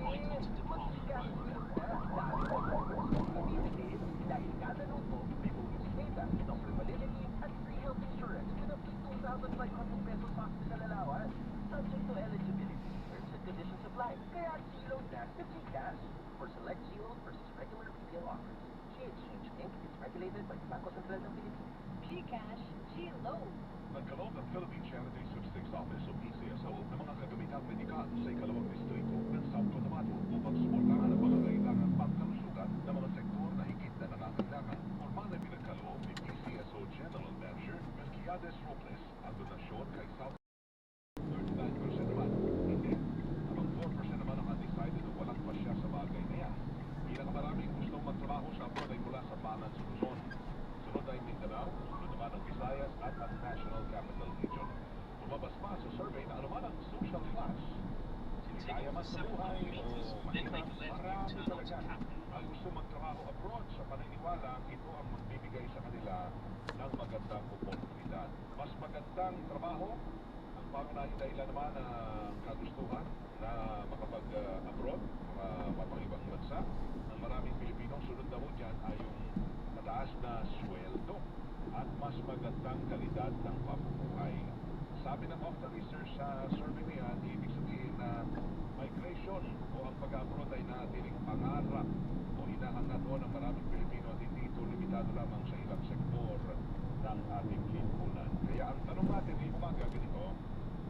right onto Department Road. Dahil kada luto, may bonus data, number validity, at free health insurance with up to 2,500 pesos hospital allowance. Subject to eligibility, terms and conditions apply. Kaya zero na sa GCash. For select zero versus regular retail offers. G-Exchange Inc. is regulated by the Bangko Sentral ng Pilipinas. Gcash, G-Loan. Nagkaloob ng Philippine Charity Statistics Office o PCSO ng mga kagamitang medikal sa ikalawang distrito ng South Cotabato upang suportahan ang mga kailangan pangkalusugan ng mga sektor na higit na nangangailangan. Formal na pinagkaloob ni PCSO General Manager Melquiades Robles ang donasyon kay South 39% naman. Hindi. Habang 4% naman ang undecided o walang pasya sa bagay na yan. Pinakamaraming gustong magtrabaho sa abroad ay mula sa Banan, Luzon. Sunod ay Mindanao, sunod naman ang Visayas at ang National Capital Region. Lumabas pa sa survey na anuman ang social class. Kaya Continue man for sa buhay 700 o meters, then mahirap, make a left marami U-turn onto talaga Capri. ang gusto magtrabaho abroad sa paniniwala ito ang magbibigay sa kanila ng magandang oportunidad. Mas magandang trabaho, ang pangunahing dahilan naman ang kagustuhan na makapag-abroad, mapang-ibang bansa. Ang maraming Pilipino, sunod na ho dyan ay yung mataas na sweldo at mas magandang kalidad ng pamumuhay. Sabi ng Octa Research sa survey na yan, ibig sabihin na migration o ang pag-abroad ay natiling pangarap o hinahangad o ng maraming Pilipino at hindi ito limitado lamang sa ilang sektor ng ating lipunan. Kaya ang tanong natin ay umaga ganito,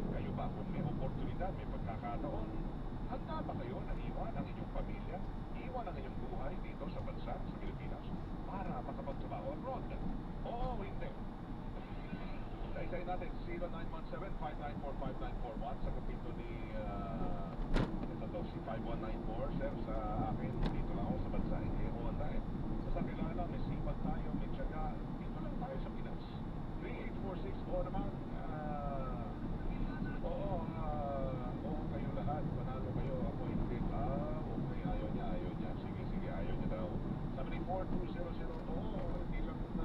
kayo ba kung may oportunidad, may pagkakataon, handa ba kayo na iwan ang inyong pamilya, iwan ang inyong buhay dito sa bansa, sa Pilipinas, para makapagtrabaho abroad? Oo, hindi. Isa-isayin natin, 0917-594-5941 sa kapito ni, ito daw, si 5194, sir, sa akin, dito lang ako sa bansa, hindi ako handa eh. Basta kailangan may sipag tayo, may tiyaga, dito lang tayo sa Pinas. 3846, oo naman, oo, kayo lahat, panalo kayo, ako hindi, okay, ayaw niya, sige, ayaw niya daw. 74200, oo, hindi lang okay.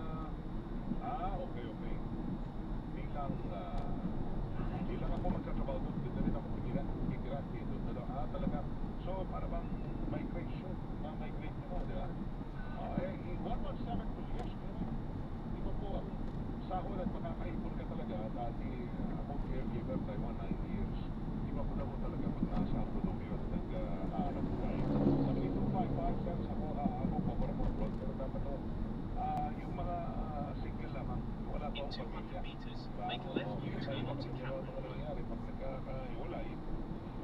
Hindi lang ako magkatrabaho doon, dito rin ako titira dito, talaga. So, para bang migration, ma-migrate nyo, di ba? 1172, yes, di ba po ang sahod at makakaipon ka talaga, dati akong caregiver, tayo 9 years, di ba po na po talaga pag nasa ako doon yun, nag-aarap buhay. Sabi ni 255 cents ako pabor mo abroad, pero dapat to, yung mga single lamang, wala pa In akong 200 pamilya. meters, make a left U-turn onto Capri Road. Nangyari pag nagkakahiwalay,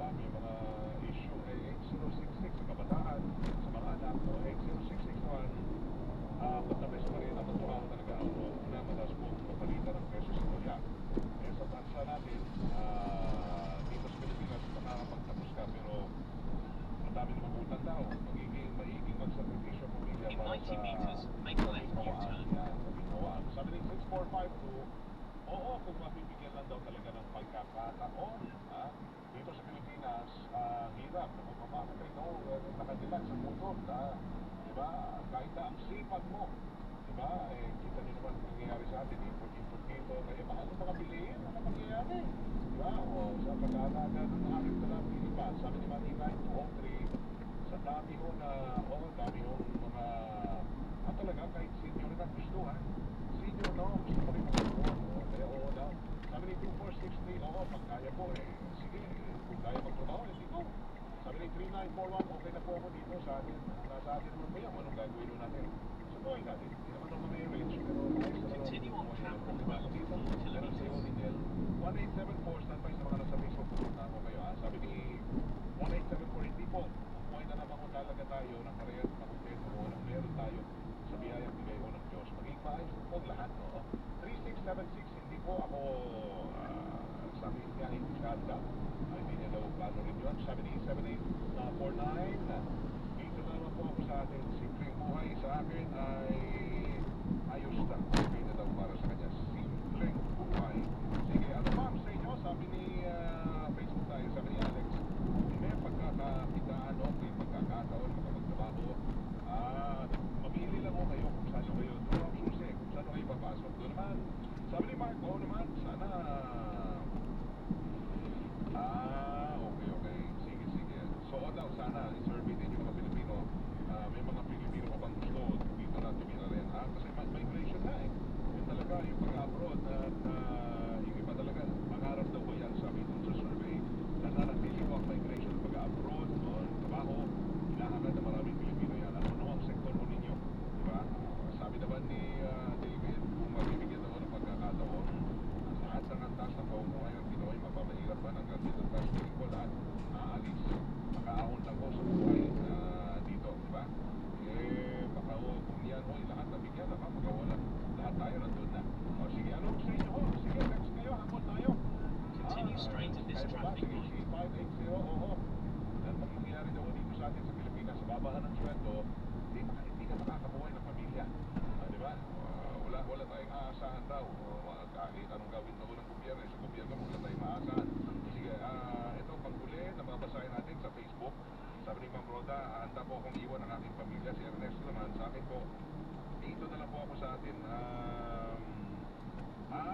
may mga issue ay 8066 sa kabataan, sa mga anak mo, 8066 naman, matamis pa rin ang trabaho talaga ako na mataas po mapalitan ng peso sa tulya. Kaya sa bansa natin, dito sa Pilipinas, makakapagtapos ka, pero ang dami naman utang tao, magiging magsakripisyo ang pamilya In para 90 meters, make a left U-turn. Sabi ni 6452, oo, kung mapipigyan lang daw talaga ng pagkakataon, dito sa Pilipinas, hirap, mamamatay daw, nakadilat sa mundo, diba? Kahit na ang sipag mo, diba? Kita niyo naman ang nangyayari sa atin, import dito, kaya mahal ng mga bilihin, ano mangyayari? Diba? O, sa pag-aalaga ng aking dalawang iba, sabi ni Manny 9203, sa dami ho mga, talaga, kahit senior na gustuhan, senior na gusto pa rin mag-abroad, kaya oo daw. Sabi ni 2463, oo, pag kaya po, sige, kung kaya magtrabaho, hindi ko. Sabi ni 3941, okay na po ako dito sa atin. Nasa atin naman po yan, anong gagawin natin? Subuhin natin, hindi naman ako may range, pero ayos na Continue on Capri Road, dito. 4 Pero sa iyo, Nidel, 1874, standby sa mga nasa Facebook, pupunta ako kayo. Sabi ni 1874, hindi po, kung na naman kung talaga tayo, ng parehas na kumpleto mo, nang meron tayo sa biyayang bigay ko ng Diyos. Maging maayos po lahat, no? 3676, hindi po ako, sabi niya, hindi kanda. Hindi niya daw plano rin yun. Sabi ni 7849, dito na naman po ako sa atin. Simpleng buhay sa akin ay ayos lang. Okay na daw para sa kanya. Simpleng buhay. Sige, ano ma'am sa inyo? Sabi ni Facebook tayo, sabi ni Alex, may pagkakakitaan, no? May pagkakataon, makapagtrabaho. Mamili lang mo kayo kung saan kayo. Doon ang susi, kung saan kayo papasok. Doon naman, sabi ni Mark, naman, sana, okay. Sige. So, daw, sana, oo. At pag mangyayari daw dito sa atin sa Pilipinas, sa babahan ng sweldo, hindi ka makakabuhay ng pamilya. Di ba? Wala tayong aasahan daw. Kahit anong gawin daw ng gobyerno, sa gobyerno wala tayong maasahan. Sige, ito panghuli na mabasahin natin sa Facebook. Sabi ni Ma'am Roda, handa po akong iwan ang aking pamilya. Si Ernesto naman, sa akin po, dito na lang po ako sa atin.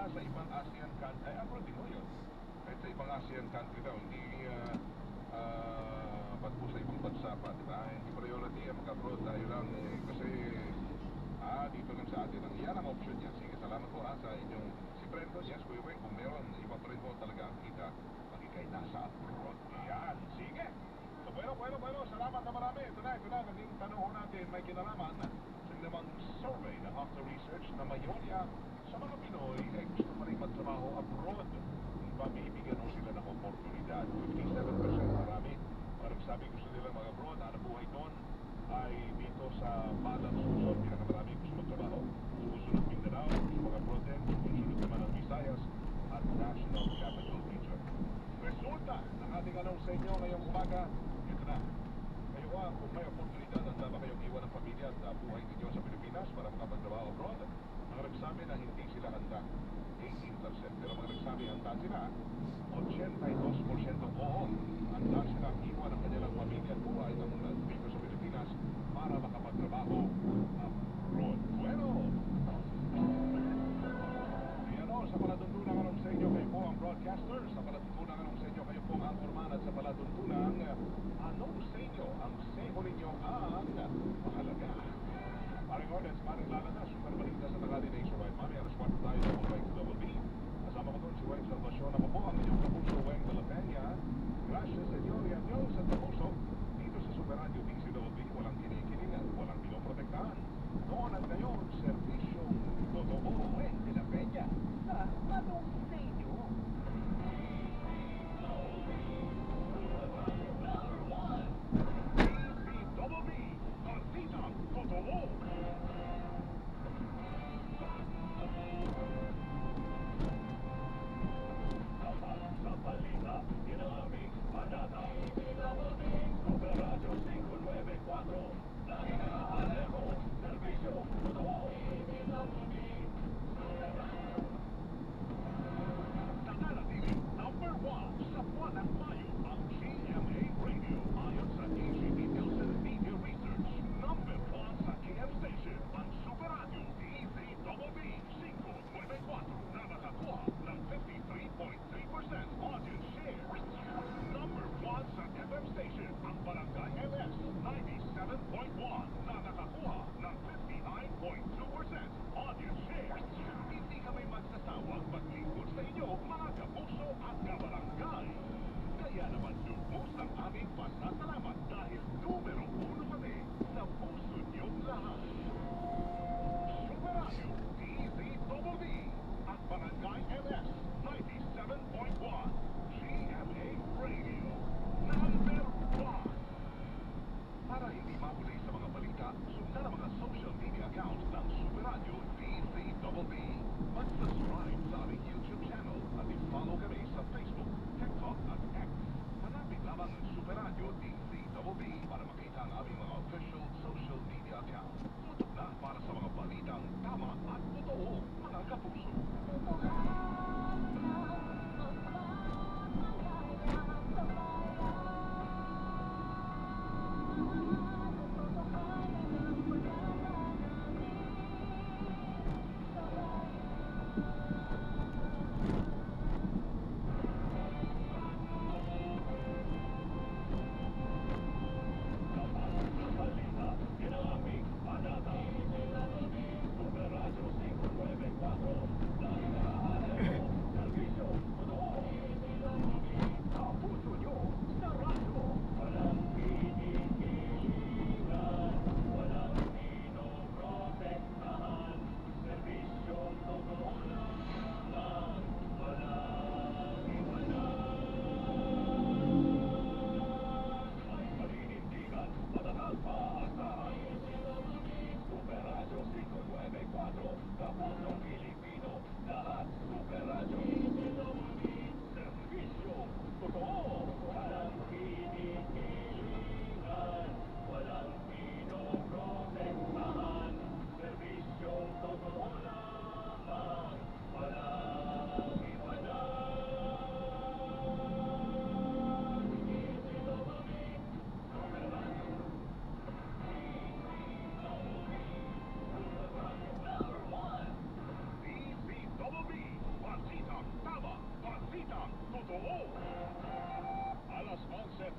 Sa ibang ASEAN country, abroad din mo yun. Kahit sa ibang ASEAN country daw, hindi ba't po sa ibang bansa pa, di ba? Hindi priority mag-abroad tayo lang kasi dito lang sa atin. Yan ang option niya. Sige, salamat po sa inyong si Brendo, yes, Kuya Weng, kung meron, iba pa rin po talaga ang kita pag ikay nasa abroad. Yan, sige. So, bueno, salamat na marami. Ito na, naging tanong ho natin, may kinalaman sa namang survey ng After Research na mayorya sa mga Pinoy ay gusto pa rin magtrabaho abroad. Mabibigyan ho sila ng oportunidad. 57% marami. Parang sabi gusto nila mag-abroad, ang buhay doon ay dito sa Malang Susunod, pinakamarami gusto magtrabaho. Sumusunod Mindanao, gusto mag-abroad din. Sumusunod naman ang Visayas at National Capital Region. Resulta ng ating anong sa inyo ngayong umaga, ito na. Kayo ba, kung may oportunidad, handa ba kayong iwan ng pamilya at buhay ninyo sa Pilipinas para makapagtrabaho abroad? Mga nagsabi na hindi sila handa, 18%. Pero mga nagsabi handa sila, 82% oo. Handa sila iwan ang kanilang pamilya at buhay dito sa Pilipinas para makapagtrabaho abroad. Bueno, yan o, sa palatuntunan anong sa inyo, kayo po ang broadcaster. Sa palatuntunan anong sa inyo, kayo po ang anchorman. At sa palatuntunan anong sa inyo, ang seho ninyo ang mahalaga. Maring Ordens, maring lalana, super balita sa tangali nationwide. Mami, alas 4 tayo sa mga Weng Double B. Kasama ko doon si Weng Salvacion. Ako po ang inyong kapuso, Weng de la Peña. Gracias, Senyor, y adios at kapuso. Dito sa Super Radio DCWB, walang kinikilingan, walang pinoprotektahan. Noon at ngayon, serbisyong totoo, Weng de la Peña. Na anong sa inyo? DCWB, partidang totoo. Sa balita, yun ang aming panata. Super Radio 594. Lagi na aleho, serbisyo, totoo.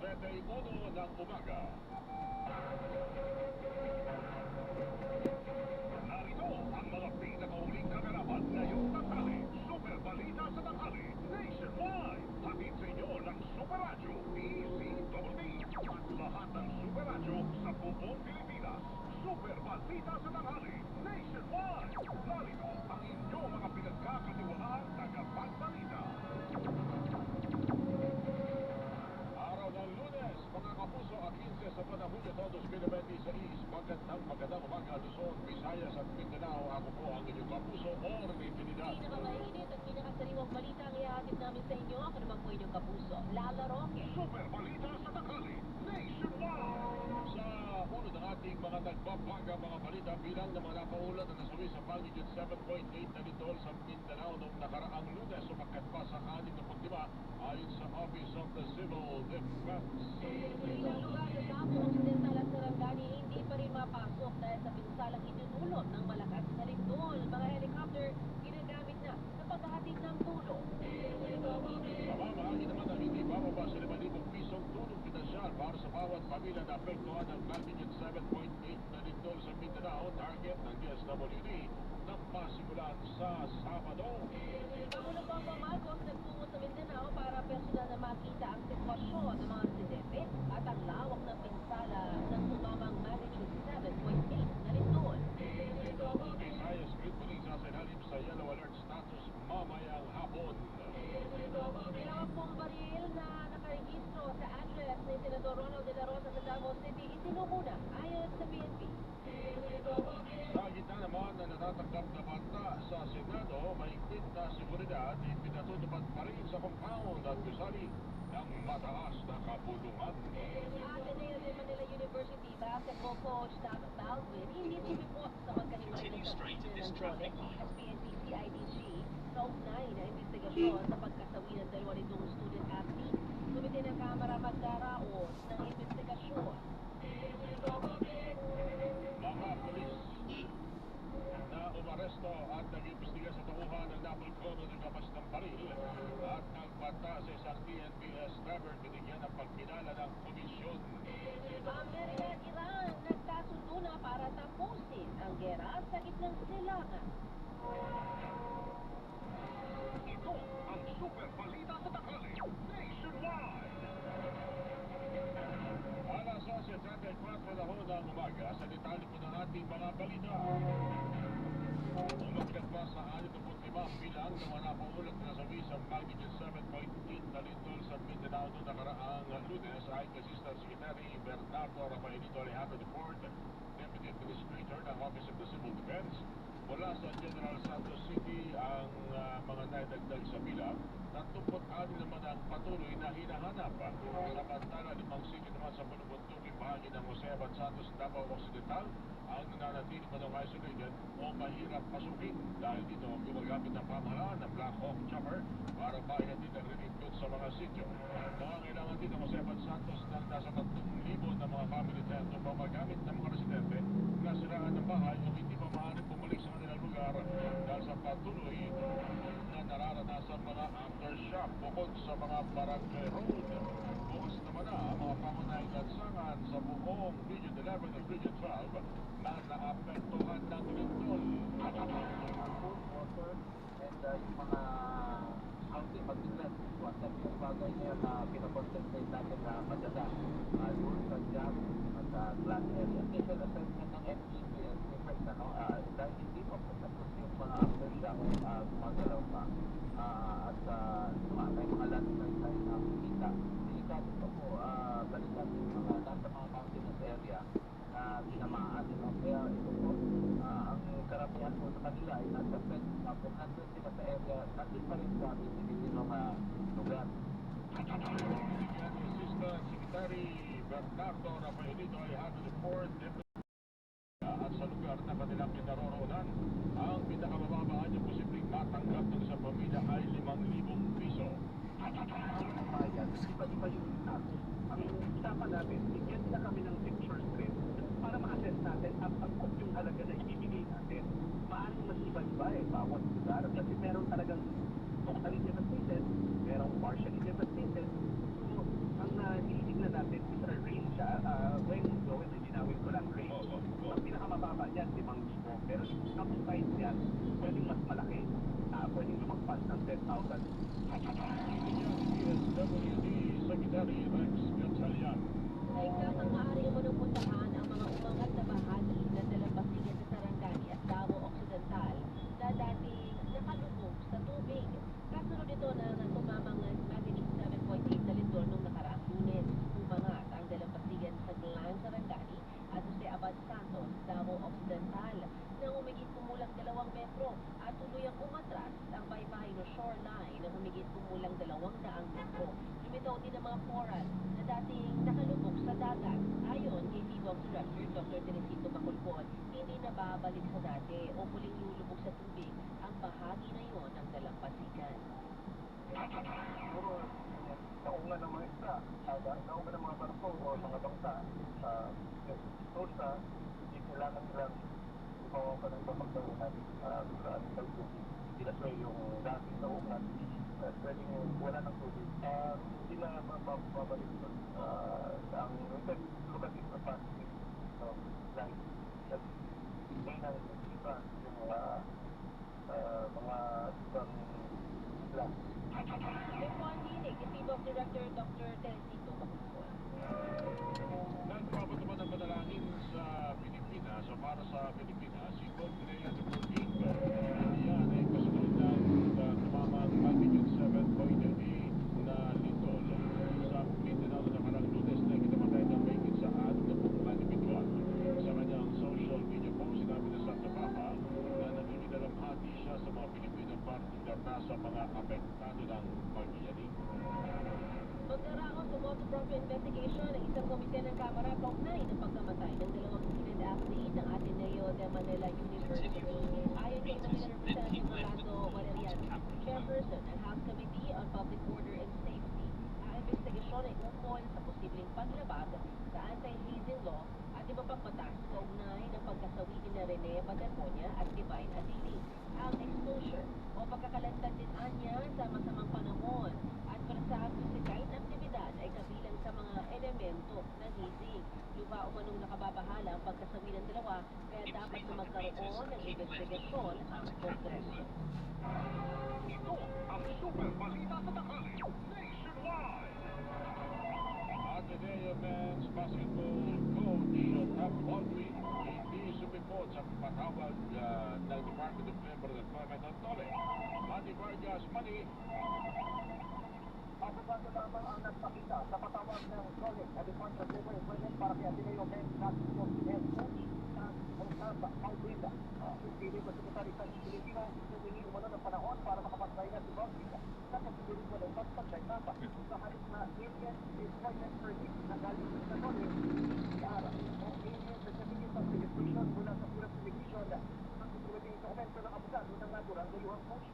7:01 ng umaga. Narito ang mga pinakauling kaganapan ngayong tanghali. Super Balita sa Tanghali, Nationwide. Hatid sa inyo ng Super Radyo, DZWD. At lahat ng Super Radyo sa buong Pilipinas. Super Balita sa Tanghali, Nationwide. Narito ang inyong mga pinagkakatiwalaang tagapagbalita. Araw ng Lunes, mga kapuso, 15 sa buwan ng Hulyo 2026. Magandang umaga, Luzon, Visayas at Mindanao. Ako po ang inyong kapuso, Orly Trinidad. Pinakamainit at pinakasariwang balita ang ihahatid namin sa inyo. Ako naman po inyong kapuso, Lala Roque. Super Balita sa Tanghali, Nationwide. Sa ulo ng ating mga nagbabaga mga balita, bilang ng mga napaulat na nasawi sa magnitude 7.8 na lindol sa Mindanao noong nakaraang Lunes, sumakat pa sa 65 ayon sa Office of the Civil Defense. Ilang lugar sa Davao Occidental at Sarangani hindi pa rin mapasok dahil sa pinsalang idinulot ng malakas na lindol. Mga helicopter ginagamit na sa paghahatid ng tulong. Mamamahagi naman ang hindi bababa sa 5,000 pisong tulong pinansyal para sa bawat pamilya na apektuhan ng magnitude 7.8 na lindol sa Mindanao, target ng DSWD na masimulan sa Sabado. Pangulong Bongbong Marcos nagtungo sa Mindanao para personal na makita ang sitwasyon ng mga residente at ang lawak ng pinsala ng sumamang magnitude 7.8 na lindol. Visayas Grid Police sa ilalim sa yellow alert status mamayang hapon. 20 baril na nakarehistro sa address ni Senador Ronald De La Rosa sa Davao City isinuko na ayon sa PNP. Sa gitna naman na natatanggap na banta sa Senado, mahigpit na seguridad ipinatutupad pa rin sa compound at gusali ng mataas na kapulungan. Ateneo de Manila University basketball coach Doug Baldwin hindi sumipot sa magkahiwalay Continue na straight at this ng traffic Jole, light. SPNP CIDG, kaugnay na investigasyon sa pagkasawi ng dalawa nitong student athlete. Sumite ng Kamara magdaraos ng investigasyon. Mga polis na umaresto at nag-imbestiga sa tauhan ng napulkono ng labas ng baril at nagbanta sa isang TNBS driver binigyan ng pagkilala ng komisyon. Amerika at Iran nagkasundo na para tapusin ang gera sa gitnang silangan. Ito ang Super Balita sa Tanghali, Nationwide. Alas 11:34 na ho ng umaga, sa detalye po ng ating mga balita. Umakyat pa sa 65 bilang ng mga napaulat na nasawi sa magnitude 7.8 na lindol sa Mindanao noong nakaraang Lunes ay Assistant Secretary Bernardo Rafaelito Alejandro IV, Deputy Administrator ng Office of the Civil Defense. Mula sa General Santos City ang mga naidagdag sa bilang, 36 naman ang patuloy na hinahanap. Samantala, 5 city naman sa punubuntuking bahagi ng Jose Abad Santos, Davao Occidental ang nananatili pa ng isolated o mahirap pasukin. Dahil dito, gumagamit ng pamahalaan ng Black Hawk Chopper para maihatid ang relief goods sa mga sityo. Nangangailangan din ng Jose Abad Santos ng nasa 3,000 na mga family tent upang magamit ng mga residente na siraan ng bahay o hindi pa maaaring bumalik sa kanilang lugar dahil sa patuloy na nararanasan mga aftershock bukod sa mga barangay road. Bukas naman na ang mga pangunahing lansangan sa buong Region 11 at Region 12 na naapektuhan ng lindol. Food, water, and yung mga housing mag-business. Yung bagay niya na pinakonsentrate natin na madala. Wood, jam, at glass area. Initial assessment ng NEPS, dahil hindi pa po tapos yung mga aftershock, gumagalaw pa. At may mga landslide tayo na kita. Delikado pa po, balikan yung mga nasa mga mountainous area na tinamaan. Kaya ito po, ang karamihan po sa kanila ay nasa fence na kung nandun sila sa area, nandun pa rin sa vicinity ng lugar. Binigyan ni Assistant Secretary Bernardo Rafaelito Alejandro IV, at sa lugar na kanilang pinaroroonan, ang pinakamababaan yung posibleng matanggap ng isang pamilya ay 5,000 piso. Bayan, iba-iba yung status. Ang usapan natin, bigyan nila kami ng picture script para ma-assess natin ang pagkot yung halaga na ibibigay natin. Maaaring mas iba-iba bawat lugar kasi meron talagang totally devastated, merong partially devastated. So, ang hinihingi na natin Ang pinakamababa niyan, 5,000. Pero yung upside niyan, pwedeng mas malaki. Pwedeng lumagpas ng 10,000. DSWD Secretary Rex Gatchalian. Sa ikasang maaari umunong puntahan ang mga umangat na bahagi ng dalampasigan sa Sarangani at Davao Occidental na dating nakalubog sa tubig. Kasunod ito na tumamang magnitude 7.8 na lindol noong nakaraang Lunes. Umangat ang dalampasigan sa Glan, Sarangani at Jose Abad Santos, Davao Occidental nang umigit kumulang 2 metro at tuluyang umatras ang baybahay no shoreline na umigit kumulang 200 metro. Lumitaw din ang mga coral na dating nakalubog sa dagat. Ayon kay PBOC Director Dr. Teresito Bacolcol, hindi na babalik sa dati o muling lulubog sa tubig ang bahagi na iyon ng dalampasigan. Siguro, naungan ng mga isda, naungan ng mga barko o mga bangsa sa Tulsa, hindi kailangan nilang ipawaw ka ng pagpagdahunan sa ating tubig. Hindi na siya yung dati na ungan, pwedeng wala ng tubig. Hindi na mababalik doon. Ang locative capacity like that may nang iba yung mga ibang isla. Nagpapandinig kay PBOC Director Dr. Teresito Bacolcol. Nagpabot naman ng panalangin sa Pilipinas o para sa Pilipinas si Cordillera de Portingo. Yan ay kasunod ng tumamang magnitude 7.8 na lindol sa Mindanao na nakarang Lunes na ikinamatay ng mahigit sa 60 individual. Sa kanyang social media post, sinabi na Santa Papa na nangingidalamhati siya sa mga Pilipinong partikular na sa mga apektado ng pagyanig. Magkaraos sa motu proprio investigation ng isang komite ng Kamara kaugnay ng pagkamatay ng 2 student athlete ng Ateneo de Manila University. Ayon kay Manila Representative Rolando Valerian, chairperson ng House Committee on Public Order and Safety, ang investigasyon ay ukol sa posibleng paglabag sa anti-hazing law at iba pang batas kaugnay ng pagkasawi ni Rene Paterponia at Divine Adili. Ang exposure o pagkakalantad din anya sa masamang panahon at palasaan sa kahit aktibidad ay kabilang sa mga elemento ng hazing. Luba umanong nakababahala ang pagkasawi ng dalawa kaya dapat na magkaroon ng investigasyon ang Kongreso. Ito ang super balita sa tanghali nationwide. Ateneo men's basketball coach Tom Baldwin hindi sumipot sa patawag ng Department of Labor and Employment ng TOLE. Manny Vargas, Manny. Abogado lamang ang nagpakita sa patawag ng College at Department of Labor and Employment para kay Ateneo Men's Basketball Head Coach Tom Baldwin. Pili ko Secretary sa Pilipino, humingi umano ng panahon para makapagpay na si Baldwin sa pagpili ko ng pagpagpag mapa sa halip na Alien Employment Permit na galing sa College, ECR o Alien Certificate of Registration mula sa Purang Television. Ang susuliting dokumento ng abogado ng naturang gayuhang coach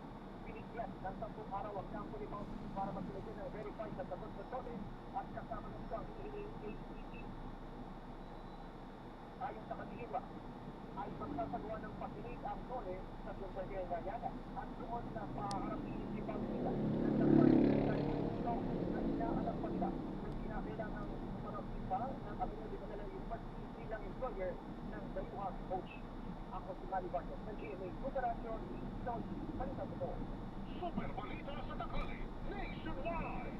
binigyan ng 10 araw ang campo ni Baldwin para magsilagay ng verified na sagot sa College at kasama ng isang hinihingi ACT. Ayon sa kaniliwa, ay magsasagawa ng pakinig ang Tole sa Kumpanya Gayana at doon na paharapin si Baldwin ng nagpapalitan na inaalam pa nila kung kinakailangan umarapin pa ng Ateneo de Manila University bilang employer ng gayuhang coach. Ako si Manny Vargas ng GMA Federasyon Itoy Balita ko. Super balita sa tanghali nationwide.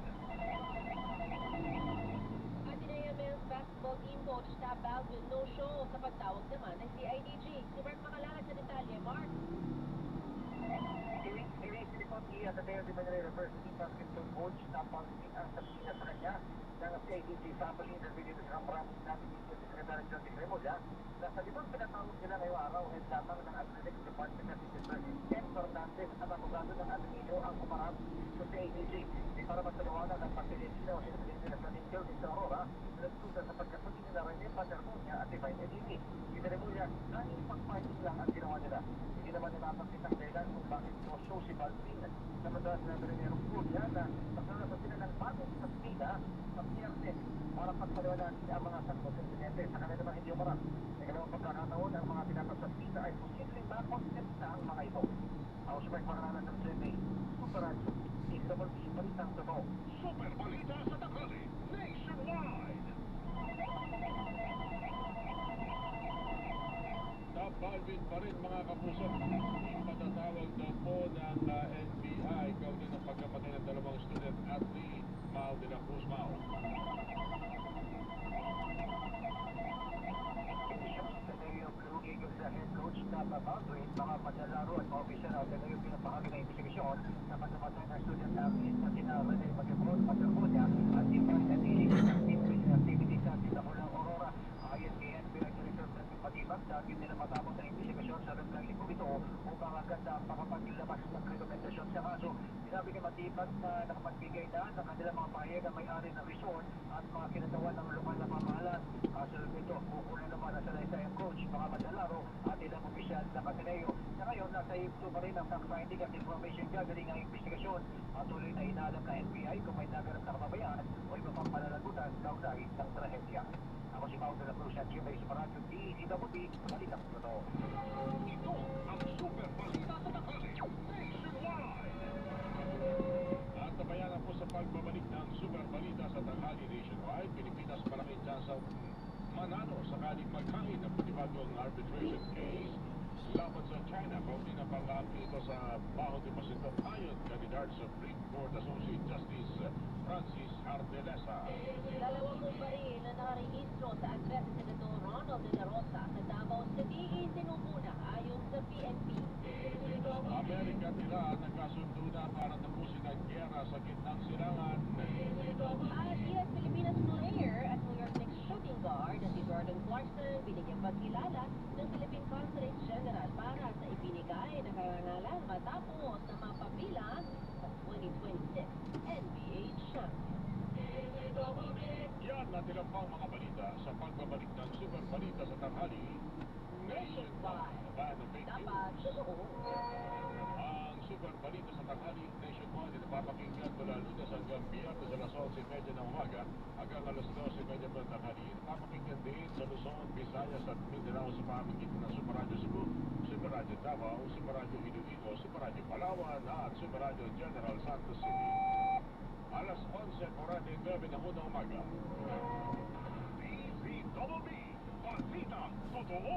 Ateneo Men's Basketball Team Coach Tom Baldwin no-show sa pagtawag naman ng CIDG. Si Mark Makalarag sa detalye. Mark? Sinikot ni Ateneo de Manila University Basketball Coach Tom Baldwin ang sabihin sa kanya ng CIDG sa interview dito sa maraming natin dito si Secretary John de Cremolla na sa limang pinatawag nila ngayong araw ay lamang ng Athletics Department na si Mr. Ken Fernandez at abogado ng Ateneo ang kumarap sa CIDG. Para masalawanan ang pagpilitin o sinasalitin na sa Ninkel Mr. Aurora na nagsusa sa pagkasabi nila Rene Paterponia at Divine Adili. Si Cremolla, tanging pag-fighting lang ang ginawa nila. Hindi naman napapansin ang dahilan kung bakit no-show si Baldwin. Samantala sinabi rin ni Rupulia na magsalasan sila ng bagong saspina sa Biyernes para pagpaliwananin ang mga sangkot insidente. Sa kanila naman hindi umarap. Sa kalawang pagkakataon, ang mga pinapasaspina ay posibleng makonsent na ang mga ito. Ako siya may pangaralan ng GMA, Super Radio, DWD, Balitang Totoo. Super balita sa tanghali nationwide. Balvin pa rin mga kapuso. Ipatatawag daw po ng NBI kaugnay ng pagkamatay ng dalawang student athlete, Mau de la Cruz Mau. Sa head coach na Baldwin, mga padalaro at mga opisyal na yung pinapahagi ng investigasyon na pagkamatay ng student athlete na sina Rene Macabonia at Divine at Illegal Activities sa Sinakulang Aurora. Ayon kay NBI Director Francis Patibag, dahil nila matapos ang investigasyon sa reply po ito upang agad na makapaglabas ng rekomendasyon sa kaso. Sinabi ni Matibag na nakapagbigay na ng kanilang mga pahayag na may-ari ng resort at mga kinatawan ng lokal na pamahalaan. Kasunod nito, kukunin naman ang salaysay ang coach, mga madalaro at ilang opisyal na Ateneo. Sa ngayon, nasa ipso pa rin ang fact-finding at information gathering ang investigasyon. Patuloy na inaalam na NBI kung may naganap na kababayaan o iba pang pananagutan kaugnay ng trahedya. Ako si Mau de la Cruz at GMA Super Radio DZWD, Balitang Totoo. Ito ang Super Balita sa Tanghali Nationwide. At nabayaran po sa pagbabalik ng Super Balita sa Tanghali Nationwide, Pilipinas malaking tsansang manalo sakaling magkain ng panibagong arbitration case laban sa China. Kaugnay na pang-aampi ito sa Baho de Pasito ayon kandidat Supreme Court Associate Justice Francis Ardelesa. Dalawang baril na nakarehistro sa address ni Senador Ronald De La Rosa sa Davao City isinubo na ayon sa PNP. Amerika at Iran nagkasundo na para tapusin ang gyera sa gitnang silangan. At US-Pilipinas player at New York Knicks shooting guard na si Jordan Clarkson binigyang pagkilala ng Philippine Consulate General para sa ibinigay na karangalan matapos na mapabilang sa 2026 NBA Champions. Yan natin ang pang mga balita sa pagbabalik ng Super Balita sa Tanghali Nationwide. Ban of fake Dapat news. totoo. Ang Super Balita sa Tanghali Nationwide ay napapakinggan mula Lunes hanggang Biyernes sa alas 11:30 ng umaga hanggang alas 12:30 ng tanghali. Napapakinggan din sa Luzon, Visayas at Mindanao sa pamamagitan ng Super Radio Cebu, Super Radio Davao, Super Radio Iloilo, Super Radio Palawan at Super Radio General Santos City. Alas 11:49 ng umaga. DZWB Balita Totoo.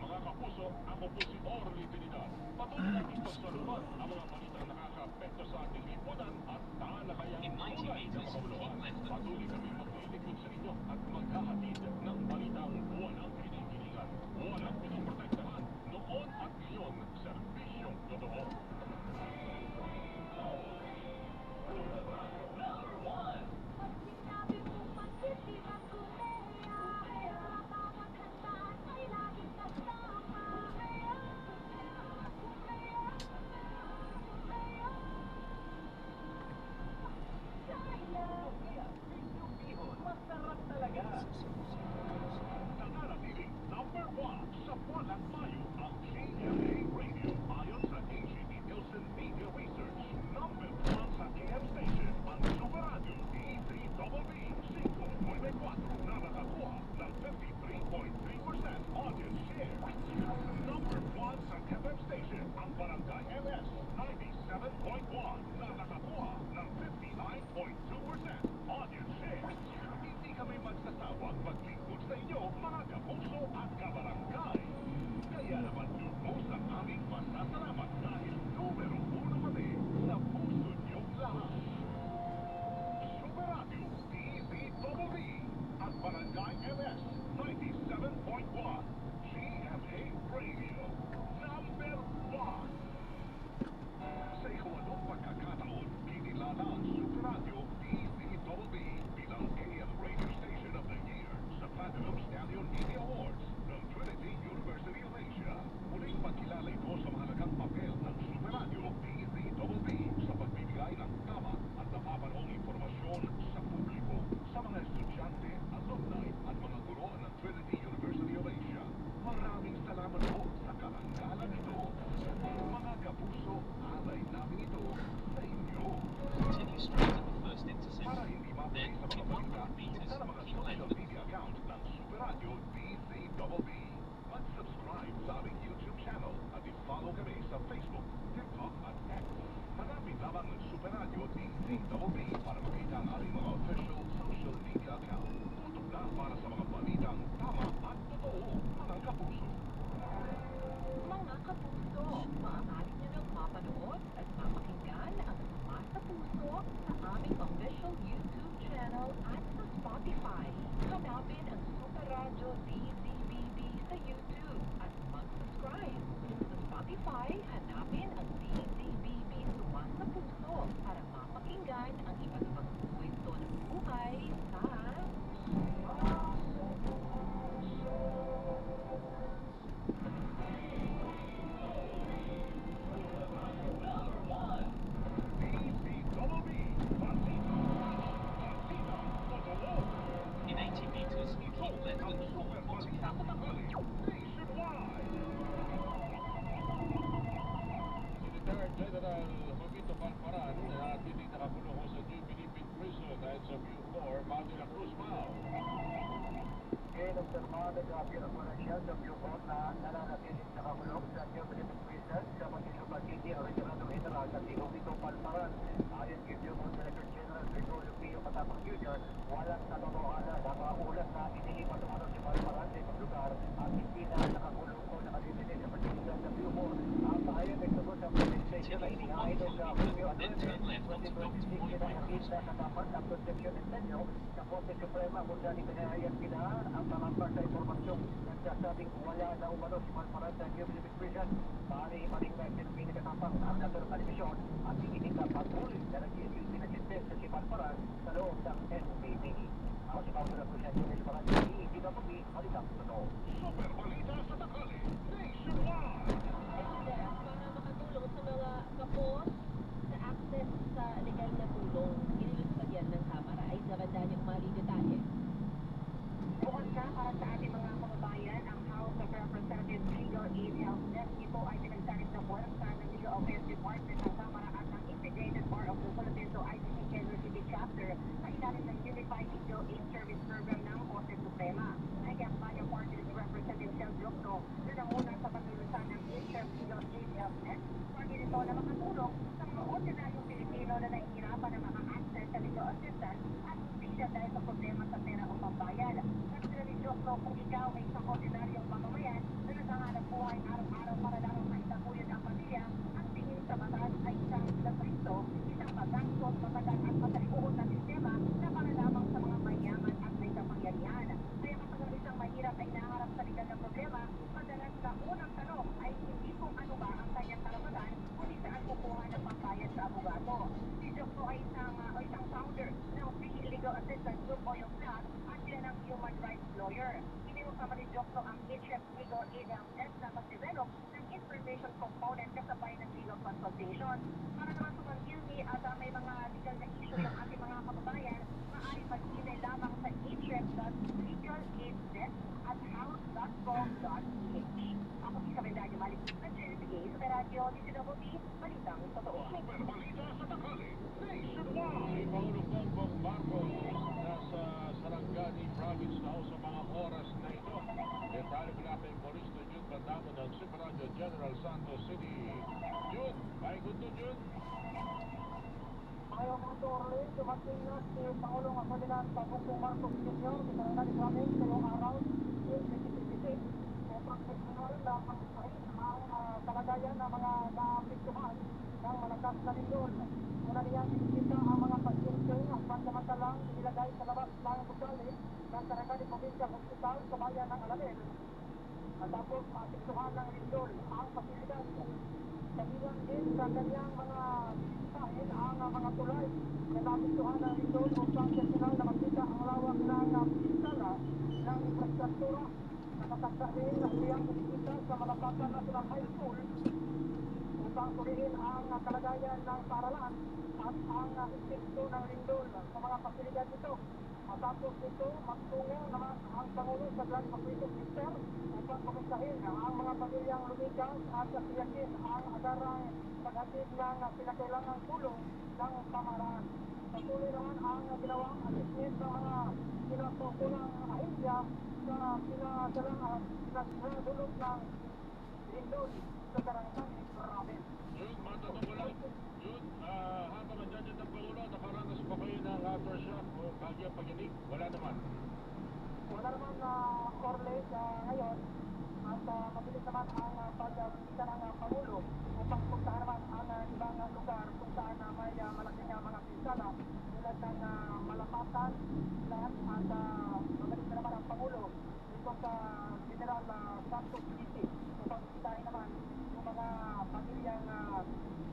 Mga kapuso, ako po si Orly Trinidad. Patuloy natin pagsaluhan ang mga balitang nakaka-apekto sa ating lipunan at talakayan In 90 tulad ng meters, kabuluhan. keep left. Patuloy kami maglilingkod sa inyo at maghahatid ng balitang walang kinikilingan, walang pinoprotektahan, noon at ngayon, serbisyong totoo. General Jovito Palparan at hindi nakakulong ko sa New Philippine Prison dahil sa Bucor, Manila Cruz Mao. Inobsermado ang pinagpunasya sa Bucor na nananatiling nakakulong sa New Philippine Prison sa Manila City Original General na si Jovito Palparan. Ayon kay Bucor Director General Gregorio Pio Matapang Jr., walang katotohanan ang mga ulat na iniiwan naman si Palparan sa ibang lugar at hindi na nakakulong o nakadetine sa pagkilitan ng Bucor. Ang pahayag ay tugon sa police station na inihain ng Julio Then turn left onto Doctor Boyd Road. nakita sa dapat ang Concepcion Ingenio sa Korte Suprema kung saan ipinahayag nila ang mga sa impormasyong nagsasabing wala na umano si Palparan sa New Philippine Prison. Maring na pinakatapang ang naturang televisyon at ininita patuloy na nag-iisilbi na sentensya si Palparan sa loob ng NPB. Ako si Paulo na Presidente ng Palparan sa hindi na pag halitang totoo. Super balita sa tanghali, nationwide. Para makatulong sa mga kapos sa access sa legal na tulong, inilunsad yan ng Kamara. Ay nabandaan yung mali detalye. Bukod sa para sa ating mga kababayan, ang House of Representatives Legal Aid Help Desk, ito ay pinagsalit na puwersa ng Legal Affairs Department ng Kamara at ng Integrated Bar of the Philippines o ICC Quezon City Chapter sa ilalim ng Unified Legal Aid Service Program ng Korte Suprema. Ay kampanya party ni Representative Sel Diokno na nanguna sa paglulusan ng HF Legal Aid Help Desk para nito na makatulong sa mga ordinaryong Pilipino na nahihirapan na maka-access sa legal assistance at hindi dahil sa problema sa pera o pambayad. Diokno, kung ikaw ay isang ordinaryong mamamayan na naghahanap buhay araw-araw para lamang maitaguyod ang pamilya, ang tingin sa batas ay isang lapriso, isang pagangkot, matagal at matalikuhon na sistema na para lamang sa mga mayaman at may kapangyarihan. Kaya kapag isang mahirap ay naharap sa legal na problema, madalas na unang tanong ay hindi kung ano ba ang kanyang karapatan, kundi saan kukuha ng pambayad sa abogado. Si Diokno ay isang founder ng Free Legal Assistance Group o yung FLAG at sila ng Human Rights Lawyer. Inilukama ni Diokno ang HF Legal Aid Help Desk na mag-develop ng information component kasabay ng legal consultation. Para naman sumangilmi at may mga legal na issue yung ating mga kababayan, maaaring mag-email lamang sa hf.legalaiddesk at house.gov.ph. Ako si Kabendario Malik ng JNPA sa Radyo DCWB, Balitang Totoo. Super balita sa tanghali, nationwide. Si Pangulong Bongbong Marcos nasa Sarangani Province na sa mga oras na ito. Detalye mula kay Mauricio Jun Bandamo ng Superradyo General Santos City. Jun, may gusto Jun? Ayaw mga Torre, dumating na si Pangulong Ferdinand Bongbong Marcos Jr. sa Sarangani Province ngayong araw, June 2026. Profesional na pagsahin ang kalagayan ng mga naapektuhan ng malakas na lindol. Muna niyang inikita ang mga pasyente ang pansamantalang inilagay sa labas ng gusali ng Sarangani Provincial Hospital sa bayan ng Alamel. At tapos maapektuhan ng lindol ang pasilidad. Kabilang din sa kanyang mga bisitahin ang mga tulay na naapektuhan ng lindol upang personal na makita ang lawak ng pistala ng infrastruktura. Nakatagda din na siyang bumisita sa Malapatan National High School upang tulihin ang kalagayan ng paaralan at ang epekto ng lindol sa mga pasilidad nito. Matapos nito, magtungo naman ang Pangulo sa Grand Paquito Center upang kumisahin ang mga pamilyang lumikas at siyakin ang agarang paghatid ng pinakailangang tulong ng pamahalaan. Patuloy naman ang ginawang assessment ng mga pinasukulang ahensya sa pinagdulog ng lindol sa Sarangani Province. Jun, matanong ko lang. Jun, habang nandiyan ng Pangulo, nakaranas ba kayo ng aftershock o paginig? Wala naman. Wala naman na Orle ngayon at mabilis naman ang pagbisita ng Pangulo upang puntahan naman ang ibang lugar kung saan may malaking mga pinsala tulad ng Malapatan, Lan at mabilis na naman ang Pangulo dito sa General Santos City upang bisitahin naman yung mga pamilyang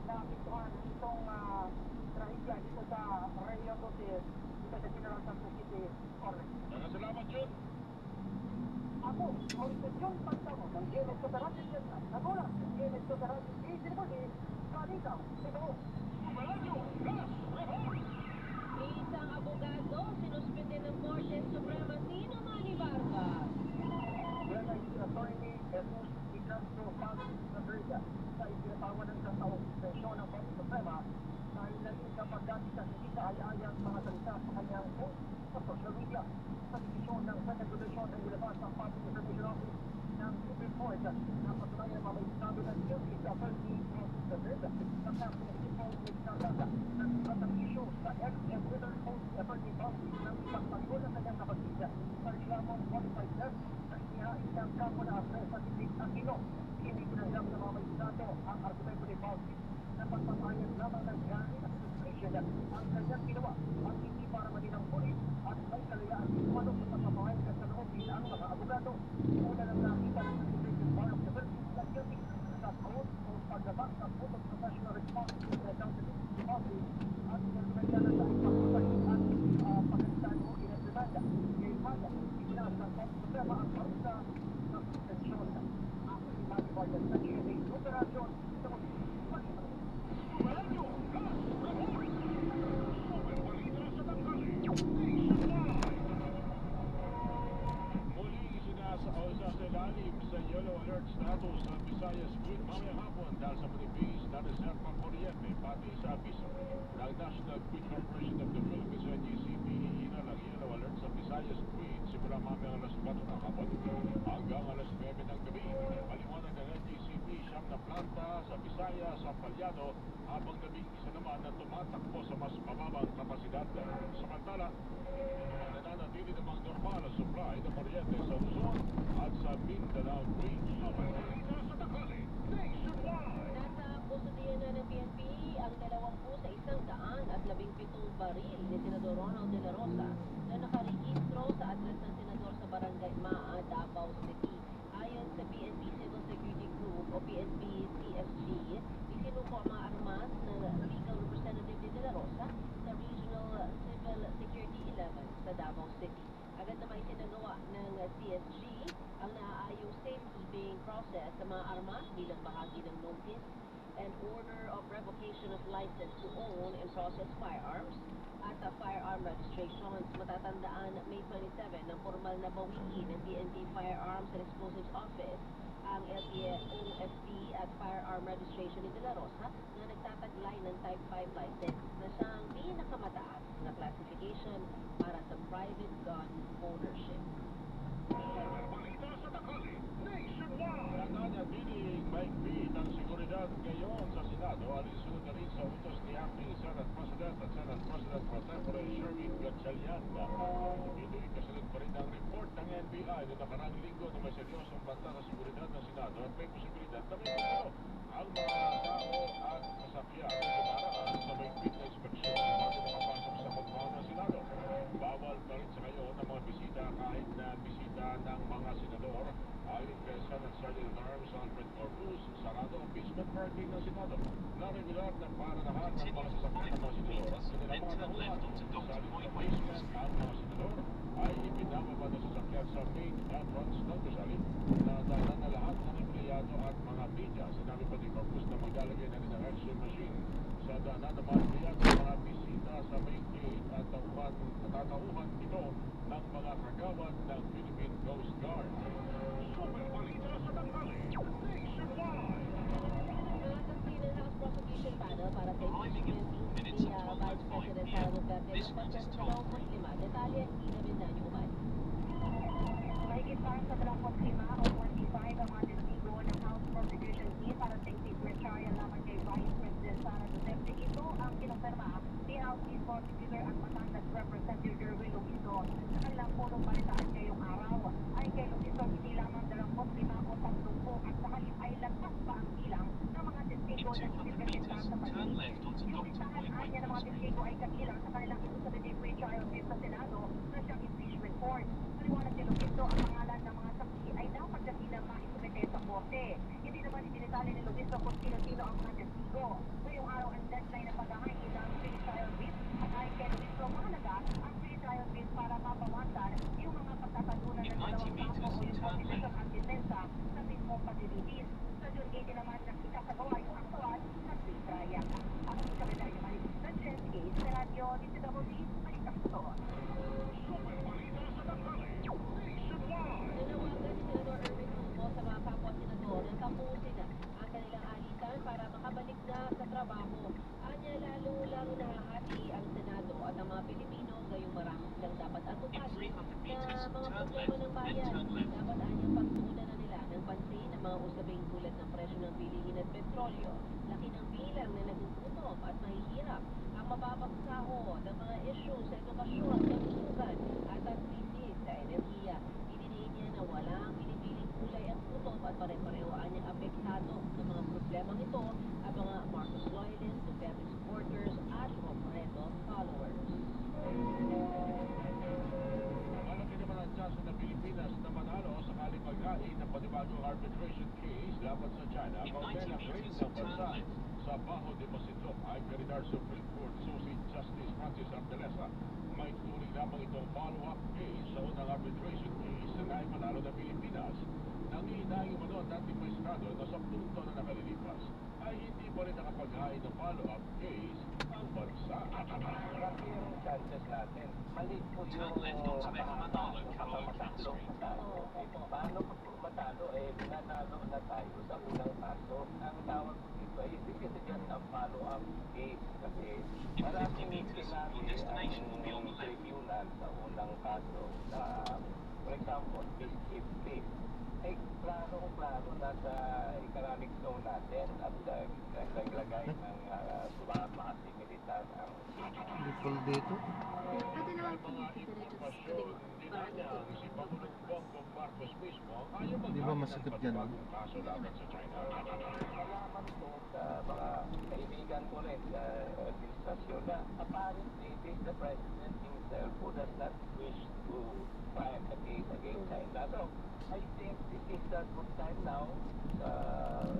naapektuhan itong trahedya dito sa Rio Grande dito sa General Santos City, Orle. Salamat, Jun. Ako, Mauricio Jun Bandamo ng GMS Cooperative General. Nagulat ng GMS Cooperative DCWB, Balitang Totoo. Superradyo, gas, report. Isang abogado sinuspende ng Korte Suprema Sino Manny Vargas. Yan ay si Atty. Jesus Ignacio Paz Madriga sa pinapawalan sa taong sesyon ng Korte Suprema dahil naging kapagdati sa hindi kaaya-ayang mga salita sa kanyang post sa social media. Sa desisyon ng Senate Regulation ay nilabas ang Public Information Office ng Supreme Court na patunayan ang mga estado ng guilty sa Attorney Prosecutor sa kaso ng Civil Misconduct. Nagsibat ang issue sa ex-Twitter post ni Attorney Bobby ng ipagtanggol ang kanyang kapatid sa reklamong qualified debt na inihain ng kampo na Acres sa Titig Aquino. Hindi tinanggap ng mga magistrado ang argumento ni Bobby na pagpapayag lamang ng gamit at discretion ang kanyang ginawa at hindi para maninang pulis at may kalayaan umano sa pagpapahayag sa loob bilang mga abogado. Una nang nakita ng Integrated Bar of the Philippines na guilty sa fraud o paglabas sa Code of Professional Responsibility and Accountability Office at pinagkakailan sa ipagpapay at pagkalitan o inademanda. Gayunman, ibinaas ng Korte Suprema ang parusa ng suspensyon. Ako si Manny Vargas na GMA Operasyon sa Muling isinasaosa sa ilalim sa yellow alert status ang Visayas Grid mamayang hapon dahil sa manipis na reserva kuryente pati sa abiso ng National Grid Corporation of the Philippines o NGCP. Hihina ng yellow alert sa Visayas Grid simula mamayang alas 4 ng hapon hanggang alas 9 ng gabi. Paliwanag ng NGCP, siyam na planta sa Visayas sa Palyado habang 11 naman na tumatakbo sa mas mababang kapasidad. Samantala, nananatili namang normal ang supply ng kuryente sa Luzon at sa Mindanao Bridge. Sa tanghali, nationwide! Nasa kustudiyan na ng PNP ang 20 sa 117 baril ni Senador Ronald De La Rosa na nakarehistro sa address ng senador sa Barangay Maa, Davao City. Ayon sa PNP Civil Security Group o PNP CSG, isinuko ang mga armas ng legal representative ni De La Rosa sa Regional Civil Security 11 sa Davao City. Agad na may sinagawa ng CSG ang naaayong safekeeping process sa mga armas bilang bahagi ng notice and order of revocation of license to own and process firearms at firearm registrations. Matatandaan May 27 ng formal na bawiin ng PNP Firearms and Explosives Office ang LTO-OFP at firearm registration ni De La Rosa na nagtataglay ng Type 5 license na siyang pinakamataas na classification para sa private gun ownership. Balita sa tanghali, nationwide! Nananatiling mahigpit ang seguridad ngayon sa Senado alinsunod na rin sa utos ni Acting Senate President at Senate President Pro Tempore Sherwin Gatchalian. Ito'y kasunod pa rin ang report ng NBI noong nakarang linggo na may seryosong banta sa seguridad ng Senado at may posibilidad na may gulo ang mga tao at sasakyan na dumaraan sa mahigpit na inspeksyon bago makapasok sa compound ng Senado. Bawal pa rin sa ngayon ang mga bisita kahit na bisita ng mga senador. Ayon kay Senate Sergeant at Arms Alfred Corpus, sarado ang basement parking ng Senado na regular na para lahat ng mga sasakyan ng mga senador at kanilang mga tauhan. Sa halip basement, ang mga senador ay ipinababa na sasakyan sa main entrance ng Gusalit na dala na lahat ng empleyado at mga media. Sinabi pa ni Corpus na maglalagay na rin ng X-ray machine sa daanan ng mga empleyado sa mga bisita sa main gate at tatauhan ito ng mga kagawad ng Philippine Coast Guard. Super balita sa tanghali, nationwide! Nakasaksi ng House Prosecution Panel para sa Arriving in 4 minutes ni at Vice President 12:05 Sara p.m. Duterte This ng route is pagkas toll ng free. 25 detalye, Ina Bendaño Umali. Mahigit para sa 25 o 25 ang mga testigo ng House Prosecution Team para sa impeachment trial laban kay Vice President Sara Duterte. Ito ang kinumpirma ni House Chief Prosecutor at Batangas Representative Jerwin Luiso sa kanilang punong balitaan ngayong araw. Ay kay Luiso, hindi lamang 25 o 30 at sa halip ay lagpas pa ang bilang ng mga testigo na 200 ipipresenta meters, sa turn pag-ibig. left onto Yung Dr. isahan Boyd niya ng mga Street. testigo ay kabilang sa kanilang isusunod pre-trial case sa Senado na siyang impeachment court. Paliwanag ni Luiso, ang pangalan ng mga saksi ay dapat dakilang maisumite sa korte. Hindi naman itinitali ni Luiso kung sino-sino ang mga testigo. Ngayong araw ang deadline na paghahain ng pre-trial case at ayon kay Luiso, mahalaga ang pre-trial case para mabawasan yung mga pagkatalunan ng dalawang kampo o yung prosecution at depensa sa mismong paglilitis. Sa June 18 naman, nakikasagawa yung aktual na pre-trial. Ako si Kabila Yamani ng Gen A sa radyo DCWD, Balikas to. Super balita sa tanghali, nationwide! Nanawagan si Senador Erwin Tulfo sa mga kapwa senador na tapusin ang kanilang alitan para Bali, 300 meters, na mga turn problema left, ng then bayan. turn left. Dapat anyang pagtuunan na nila ng pansin ang mga usaping tulad ng presyo ng bilihin at petrolyo, laki ng bilang na nagugutom at mahihirap, ang mababang sahod, ang mga isyu sa edukasyon, kalusugan at ang krisis sa enerhiya. Idiniin niya na walang pinipiling kulay ang gutom at pare-pareho anyang apektado sa mga problemang ito ang mga Marcos loyalists, Duterte supporters at Robredo followers. Malaki naman ang tsansa ng Pilipinas na manalo sakaling maghain ng panibagong arbitration case laban sa China. In Kaugnay 90 ng claim meters, ng turn bansa left. sa Bajo de Masinloc ay Carinar Supreme Court Associate Justice Francis Artelesa. May turing lamang itong follow-up case sa unang arbitration case na naipanalo ng Pilipinas. Nangihinahing umano ang dating maestrado na 10 taon na nakalilipas ay hindi pa rin nakapaghain ng follow-up case ang bansa. Marami yung chances natin. Mali po yung Turn left onto F. Manalo, Caloocan matatlong Street. matalo. Paano pag matalo, nanalo na tayo sa unang kaso. Ang tawag ko dito ay hindi kasi dyan ang follow-up case. Kasi In 50 maraming meters, sinabi your destination will be on the ang left. tribunal sa unang kaso na, for example, mischief case. Ay, klarong-klaro na sa economic zone natin at naglagay ng mga militar ang Bicol dito. May mga impormasyon din niya si Pangulong Bongbong Marcos mismo ayaw Di ba maghain masakit ng yan, panibagong kaso laban sa China. Malaman ko sa mga kaibigan ko rin sa administrasyon na apparently it is the president himself who does not wish to file a case against China. So, I think this is a good time now sa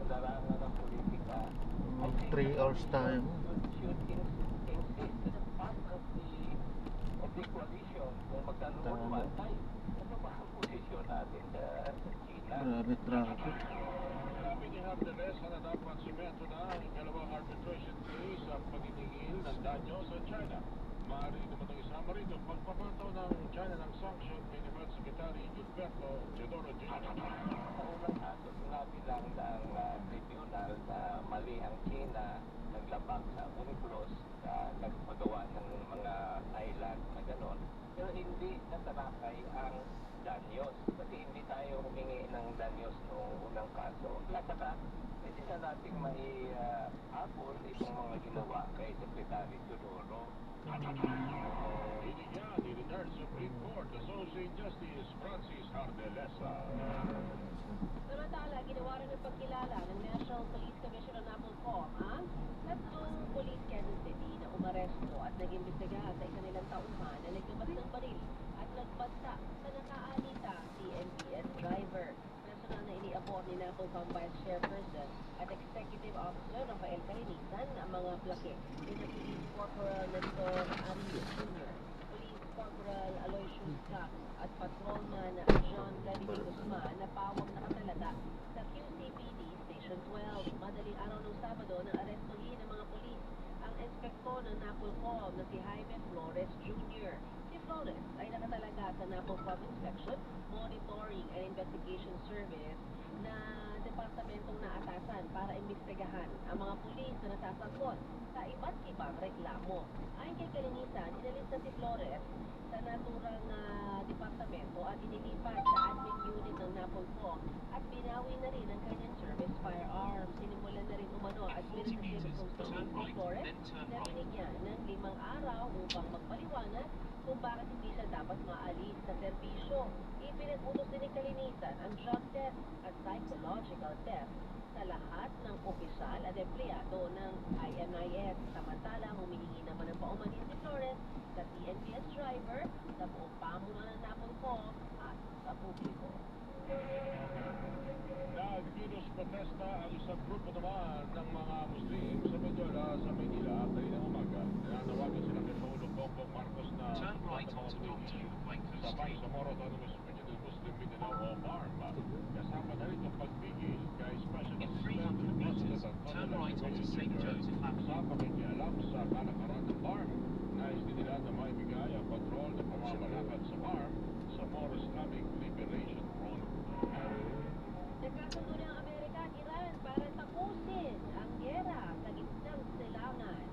larangan ng politika. I think 3 hours time. should insist that part of the coalition kung magkaroon Tama. man ay ano ba ang posisyon natin sa China? Grabe traffic. Sabi ni Artelesa na dapat simento na ang ikalawang arbitration case sa pagtitigil ng danyo sa China. Maaari naman ang isama rin ang pagpapataw ng China ng sanction kay Defense Secretary Gilberto Teodoro Jr. Sa unang kaso, sinabi lang ng tribunal na mali ang China naglabag sa UNCLOS na nagpagawa ng mga island na gano'n. Pero hindi natalakay ang danyos. Kasi hindi tayo humingi ng danyos noong unang kaso. At saka, hindi na natin apol itong mga ginawa kay Secretary Teodoro. Binigyan ni retired Supreme Court Associate Justice Francis Artelesa. Samantala, ginawa rin ng pagkilala ng National Police Commissioner Napolcom ang 3 police Quezon City na umaresto at nag-imbestigahan sa isa nilang tauhan na naglabas ng baril at nagbanta sa nakaanita TNPS driver. Personal na iniabot ni Napolcom Vice Chairperson at Executive Officer Rafael Carinisan ang mga plake ni na Police Corporal Nestor Arias Jr., Police Corporal Aloysius Jack at Patrolman John Vladimir Guzman na pawang nakatalaga sa QCPD Station 12. Madaling araw ng Sabado na arestuhin ng mga polis ang inspektor ng Napolcom na si Jaime Flores Jr. Si Flores ay nakatalaga sa Napolcom Inspection, Monitoring and Investigation Service na departamentong naatasan para imbestigahan ang mga pulis na nasasangkot sa iba't ibang reklamo. Ayon kay Kalinisan, inalis na si Flores sa naturang departamento at inilipat sa admin unit ng Napolcom at binawi na rin ang kanyang service firearms. Sinimulan na rin umano at 40 meters, turn right, Flores then turn na right. binigyan ng 5 araw upang magpaliwanag kung bakit hindi siya dapat maalis sa serbisyo. Ipinag-utos din ni Kalinisan ang drug test at psychological test sa lahat ng opisyal at empleyado ng IMIS. Samantalang humihingi naman ng paumanhin si Flores sa TNPS driver, sa buong pamuno ng Napolcom at sa publiko. Nagkilos protesta ang isang grupo naman ng mga Muslim sa Maynila kaninang umaga. Nananawagan sila kay Pangulong Bongbong Marcos na Turn right sa mga onto Dong issue Baiku sabay Street. sa Moro Autonomous Regional Muslim Mindanao o MARM. Kasama na rin ang pagpigil kay Special In Assistant 300 meters, President turn Antonio right onto Lacson St. Jr. Joseph Avenue. sa pakikialam sa kalakaran ng MARM. Nais din nila na maibigay ang patrol na pamamalakad sa MARM sa Moro Islamic Liberation Front. Nagkasundo ng Amerika at Iran para tapusin ang gera sa gitnang silangan.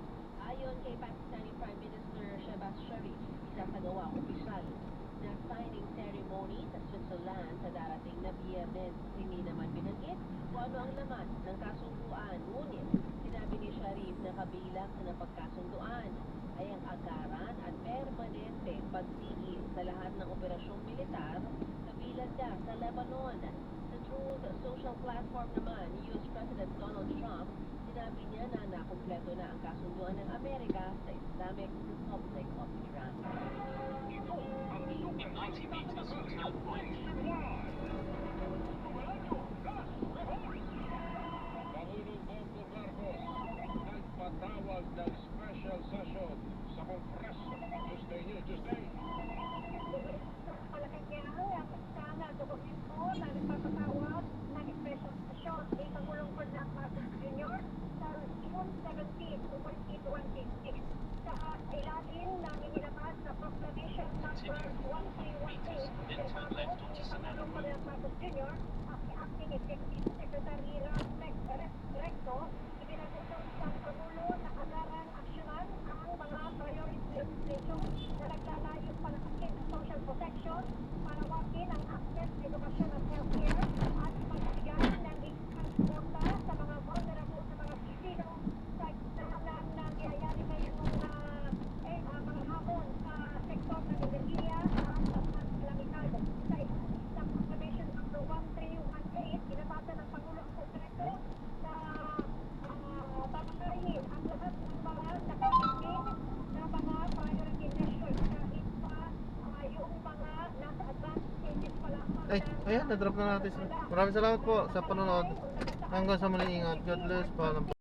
Ayon kay Pakistani Prime Minister Shehbaz Sharif, isasagawa ang opisyal naman ng kasunduan. Ngunit sinabi ni Sharif na kabilang sa napagkasunduan ay ang agaran at permanente pagtigil sa lahat ng operasyong militar sa Bilanda sa Lebanon. Sa Truth Social Platform naman, US President Donald Trump, sinabi niya na nakumpleto na ang kasunduan ng Amerika sa Islamic Republic of Iran. In 90 meters, turn right. Pangulong Bongbong Marcos nagpatawag ng special session sa Kongreso. Tuesday niyo, Tuesday. Malacanang sana dokumento na nagpapatawag ng special session ni Pangulong Ferdinand Marcos Jr. sa June 17, 2026 sa ilalim ng inilabas na Proclamation Number 1318 Then turn left onto Senado Pangulong Road. Ferdinand Marcos Jr. at si Acting Executive Secretary Ram Recto ibinagusok sa Pangulo na agaran aksyonan ang mga priority legislation na naglalayong palakasin ang social protection, panawakin ang access sa edukasyon at healthcare at magbigay ng isang suporta sa mga vulnerable sa mga Pilipino sa lahat ng nangyayari ngayon mga hamon sa sektor ng enerhiya at sa mga kalamidad. Sa Proclamation Number 1318, pinapasa ng Pangulo ang Kongreso na babakayin ang lahat ng mga nakakabit na mga priority measures kahit pa yung mga nasa advanced stages pa lamang Ay, ayan, na-drop na natin. Maraming salamat po sa panonood. Hanggang sa muling ingat. God bless. Paalam po.